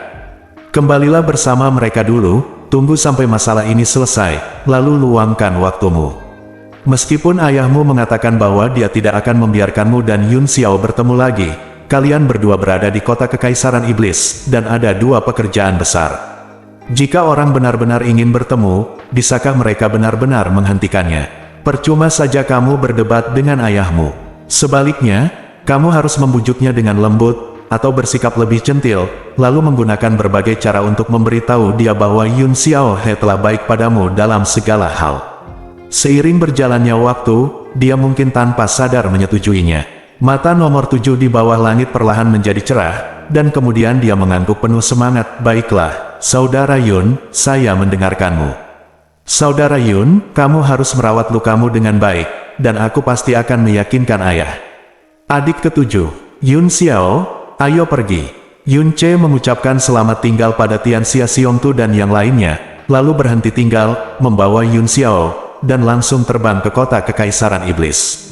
A: Kembalilah bersama mereka dulu, tunggu sampai masalah ini selesai, lalu luangkan waktumu. Meskipun ayahmu mengatakan bahwa dia tidak akan membiarkanmu dan Yun Xiao bertemu lagi, kalian berdua berada di kota kekaisaran iblis, dan ada 2 pekerjaan besar. Jika orang benar-benar ingin bertemu, bisakah mereka benar-benar menghentikannya? Percuma saja kamu berdebat dengan ayahmu. Sebaliknya, kamu harus membujuknya dengan lembut, atau bersikap lebih centil, lalu menggunakan berbagai cara untuk memberitahu dia bahwa Yun Xiao telah baik padamu dalam segala hal. Seiring berjalannya waktu, dia mungkin tanpa sadar menyetujuinya. Mata nomor 7 di bawah langit perlahan menjadi cerah, dan kemudian dia mengangguk penuh semangat, baiklah, saudara Yun, saya mendengarkanmu. Saudara Yun, kamu harus merawat lukamu dengan baik, dan aku pasti akan meyakinkan ayah. Adik ketujuh, Yun Xiao, ayo pergi. Yun Ce mengucapkan selamat tinggal pada Tianxia Xiongtu dan yang lainnya, lalu berhenti tinggal, membawa Yun Xiao, dan langsung terbang ke kota kekaisaran iblis.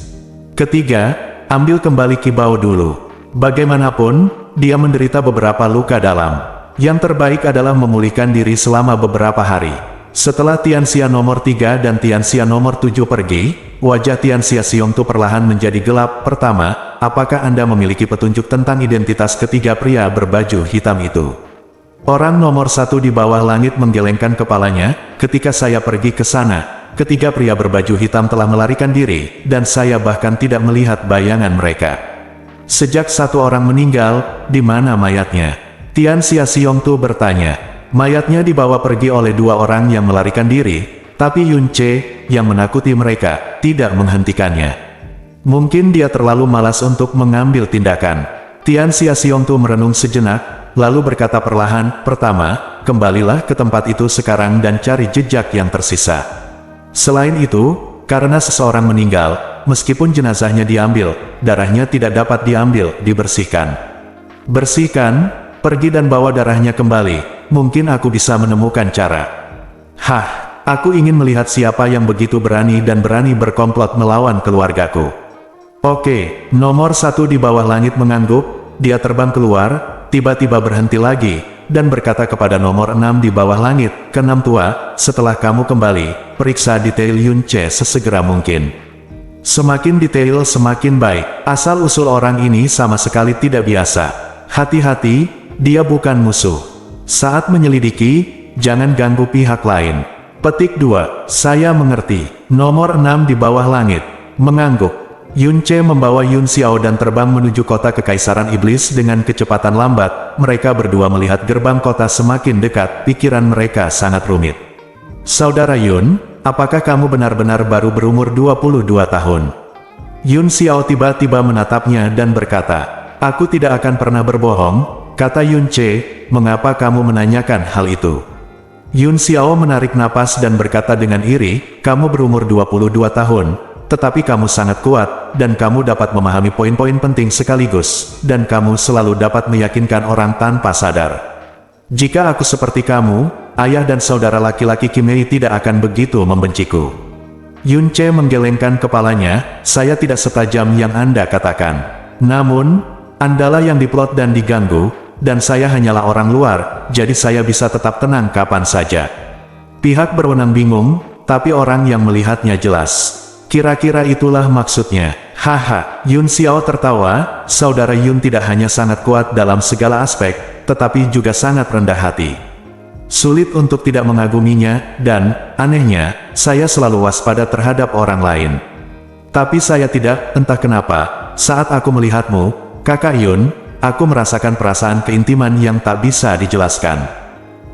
A: Ketiga, ambil kembali Qibao dulu. Bagaimanapun, dia menderita beberapa luka dalam. Yang terbaik adalah memulihkan diri selama beberapa hari. Setelah Tianxia nomor 3 dan Tianxia nomor 7 pergi, wajah Tianxia Xiongtu perlahan menjadi gelap. Pertama, apakah Anda memiliki petunjuk tentang identitas ketiga pria berbaju hitam itu? Orang nomor 1 di bawah langit menggelengkan kepalanya, ketika saya pergi ke sana, ketiga pria berbaju hitam telah melarikan diri, dan saya bahkan tidak melihat bayangan mereka. Sejak 1 orang meninggal, di mana mayatnya? Tianxia Xiongtu bertanya. Mayatnya dibawa pergi oleh 2 orang yang melarikan diri, tapi Yun Ce, yang menakuti mereka, tidak menghentikannya. Mungkin dia terlalu malas untuk mengambil tindakan. Tianxia Xiongtu merenung sejenak, lalu berkata perlahan, pertama, kembalilah ke tempat itu sekarang dan cari jejak yang tersisa. Selain itu, karena seseorang meninggal, meskipun jenazahnya diambil, darahnya tidak dapat diambil, dibersihkan. Bersihkan, pergi dan bawa darahnya kembali. Mungkin aku bisa menemukan cara. Aku ingin melihat siapa yang begitu berani dan berani berkomplot melawan keluargaku. Oke, nomor 1 di bawah langit mengangguk, dia terbang keluar, tiba-tiba berhenti lagi, dan berkata kepada nomor 6 di bawah langit, "Keenam tua, setelah kamu kembali, periksa detail Yun Ce sesegera mungkin. Semakin detail semakin baik, asal-usul orang ini sama sekali tidak biasa. Hati-hati, dia bukan musuh. Saat menyelidiki, jangan ganggu pihak lain." Petik 2, saya mengerti. Nomor 6 di bawah langit mengangguk. Yun Ce membawa Yun Xiao dan terbang menuju kota kekaisaran iblis dengan kecepatan lambat. Mereka berdua melihat gerbang kota semakin dekat, pikiran mereka sangat rumit. Saudara Yun, apakah kamu benar-benar baru berumur 22 tahun? Yun Xiao tiba-tiba menatapnya dan berkata, "Aku tidak akan pernah berbohong," kata Yun Ce, "mengapa kamu menanyakan hal itu?" Yun Xiao menarik napas dan berkata dengan iri, kamu berumur 22 tahun, tetapi kamu sangat kuat, dan kamu dapat memahami poin-poin penting sekaligus, dan kamu selalu dapat meyakinkan orang tanpa sadar. Jika aku seperti kamu, ayah dan saudara laki-laki Kim Hei tidak akan begitu membenciku. Yun Ce menggelengkan kepalanya, saya tidak setajam yang Anda katakan. Namun, Andalah yang diplot dan diganggu, dan saya hanyalah orang luar, jadi saya bisa tetap tenang kapan saja. Pihak berwenang bingung, tapi orang yang melihatnya jelas. Kira-kira itulah maksudnya. Haha, Yun Xiao tertawa, saudara Yun tidak hanya sangat kuat dalam segala aspek, tetapi juga sangat rendah hati. Sulit untuk tidak mengaguminya, dan, anehnya, saya selalu waspada terhadap orang lain. Tapi saya tidak, entah kenapa, saat aku melihatmu, Kakak Yun, aku merasakan perasaan keintiman yang tak bisa dijelaskan.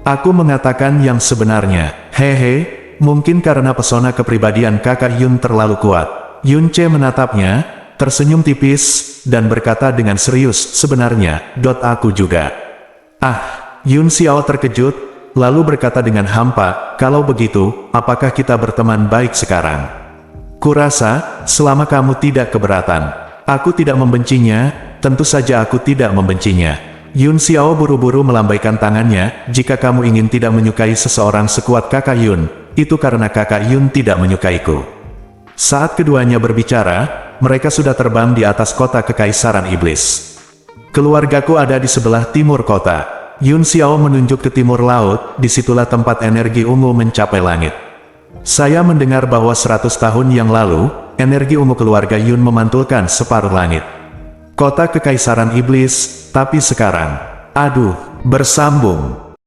A: Aku mengatakan yang sebenarnya, hehe, mungkin karena pesona kepribadian Kakak Yun terlalu kuat. Yun Ce menatapnya, tersenyum tipis, dan berkata dengan serius, sebenarnya, aku juga. Yun Xiao terkejut, lalu berkata dengan hampa, kalau begitu, apakah kita berteman baik sekarang? Kurasa, selama kamu tidak keberatan. Aku tidak membencinya, tentu saja aku tidak membencinya. Yun Xiao buru-buru melambaikan tangannya, jika kamu ingin tidak menyukai seseorang sekuat Kakak Yun, itu karena Kakak Yun tidak menyukaiku. Saat keduanya berbicara, mereka sudah terbang di atas kota Kekaisaran Iblis. Keluargaku ada di sebelah timur kota. Yun Xiao menunjuk ke timur laut, disitulah tempat energi ungu mencapai langit. Saya mendengar bahwa 100 tahun yang lalu, energi ungu keluarga Yun memantulkan separuh langit. Kota Kekaisaran Iblis, tapi sekarang, bersambung.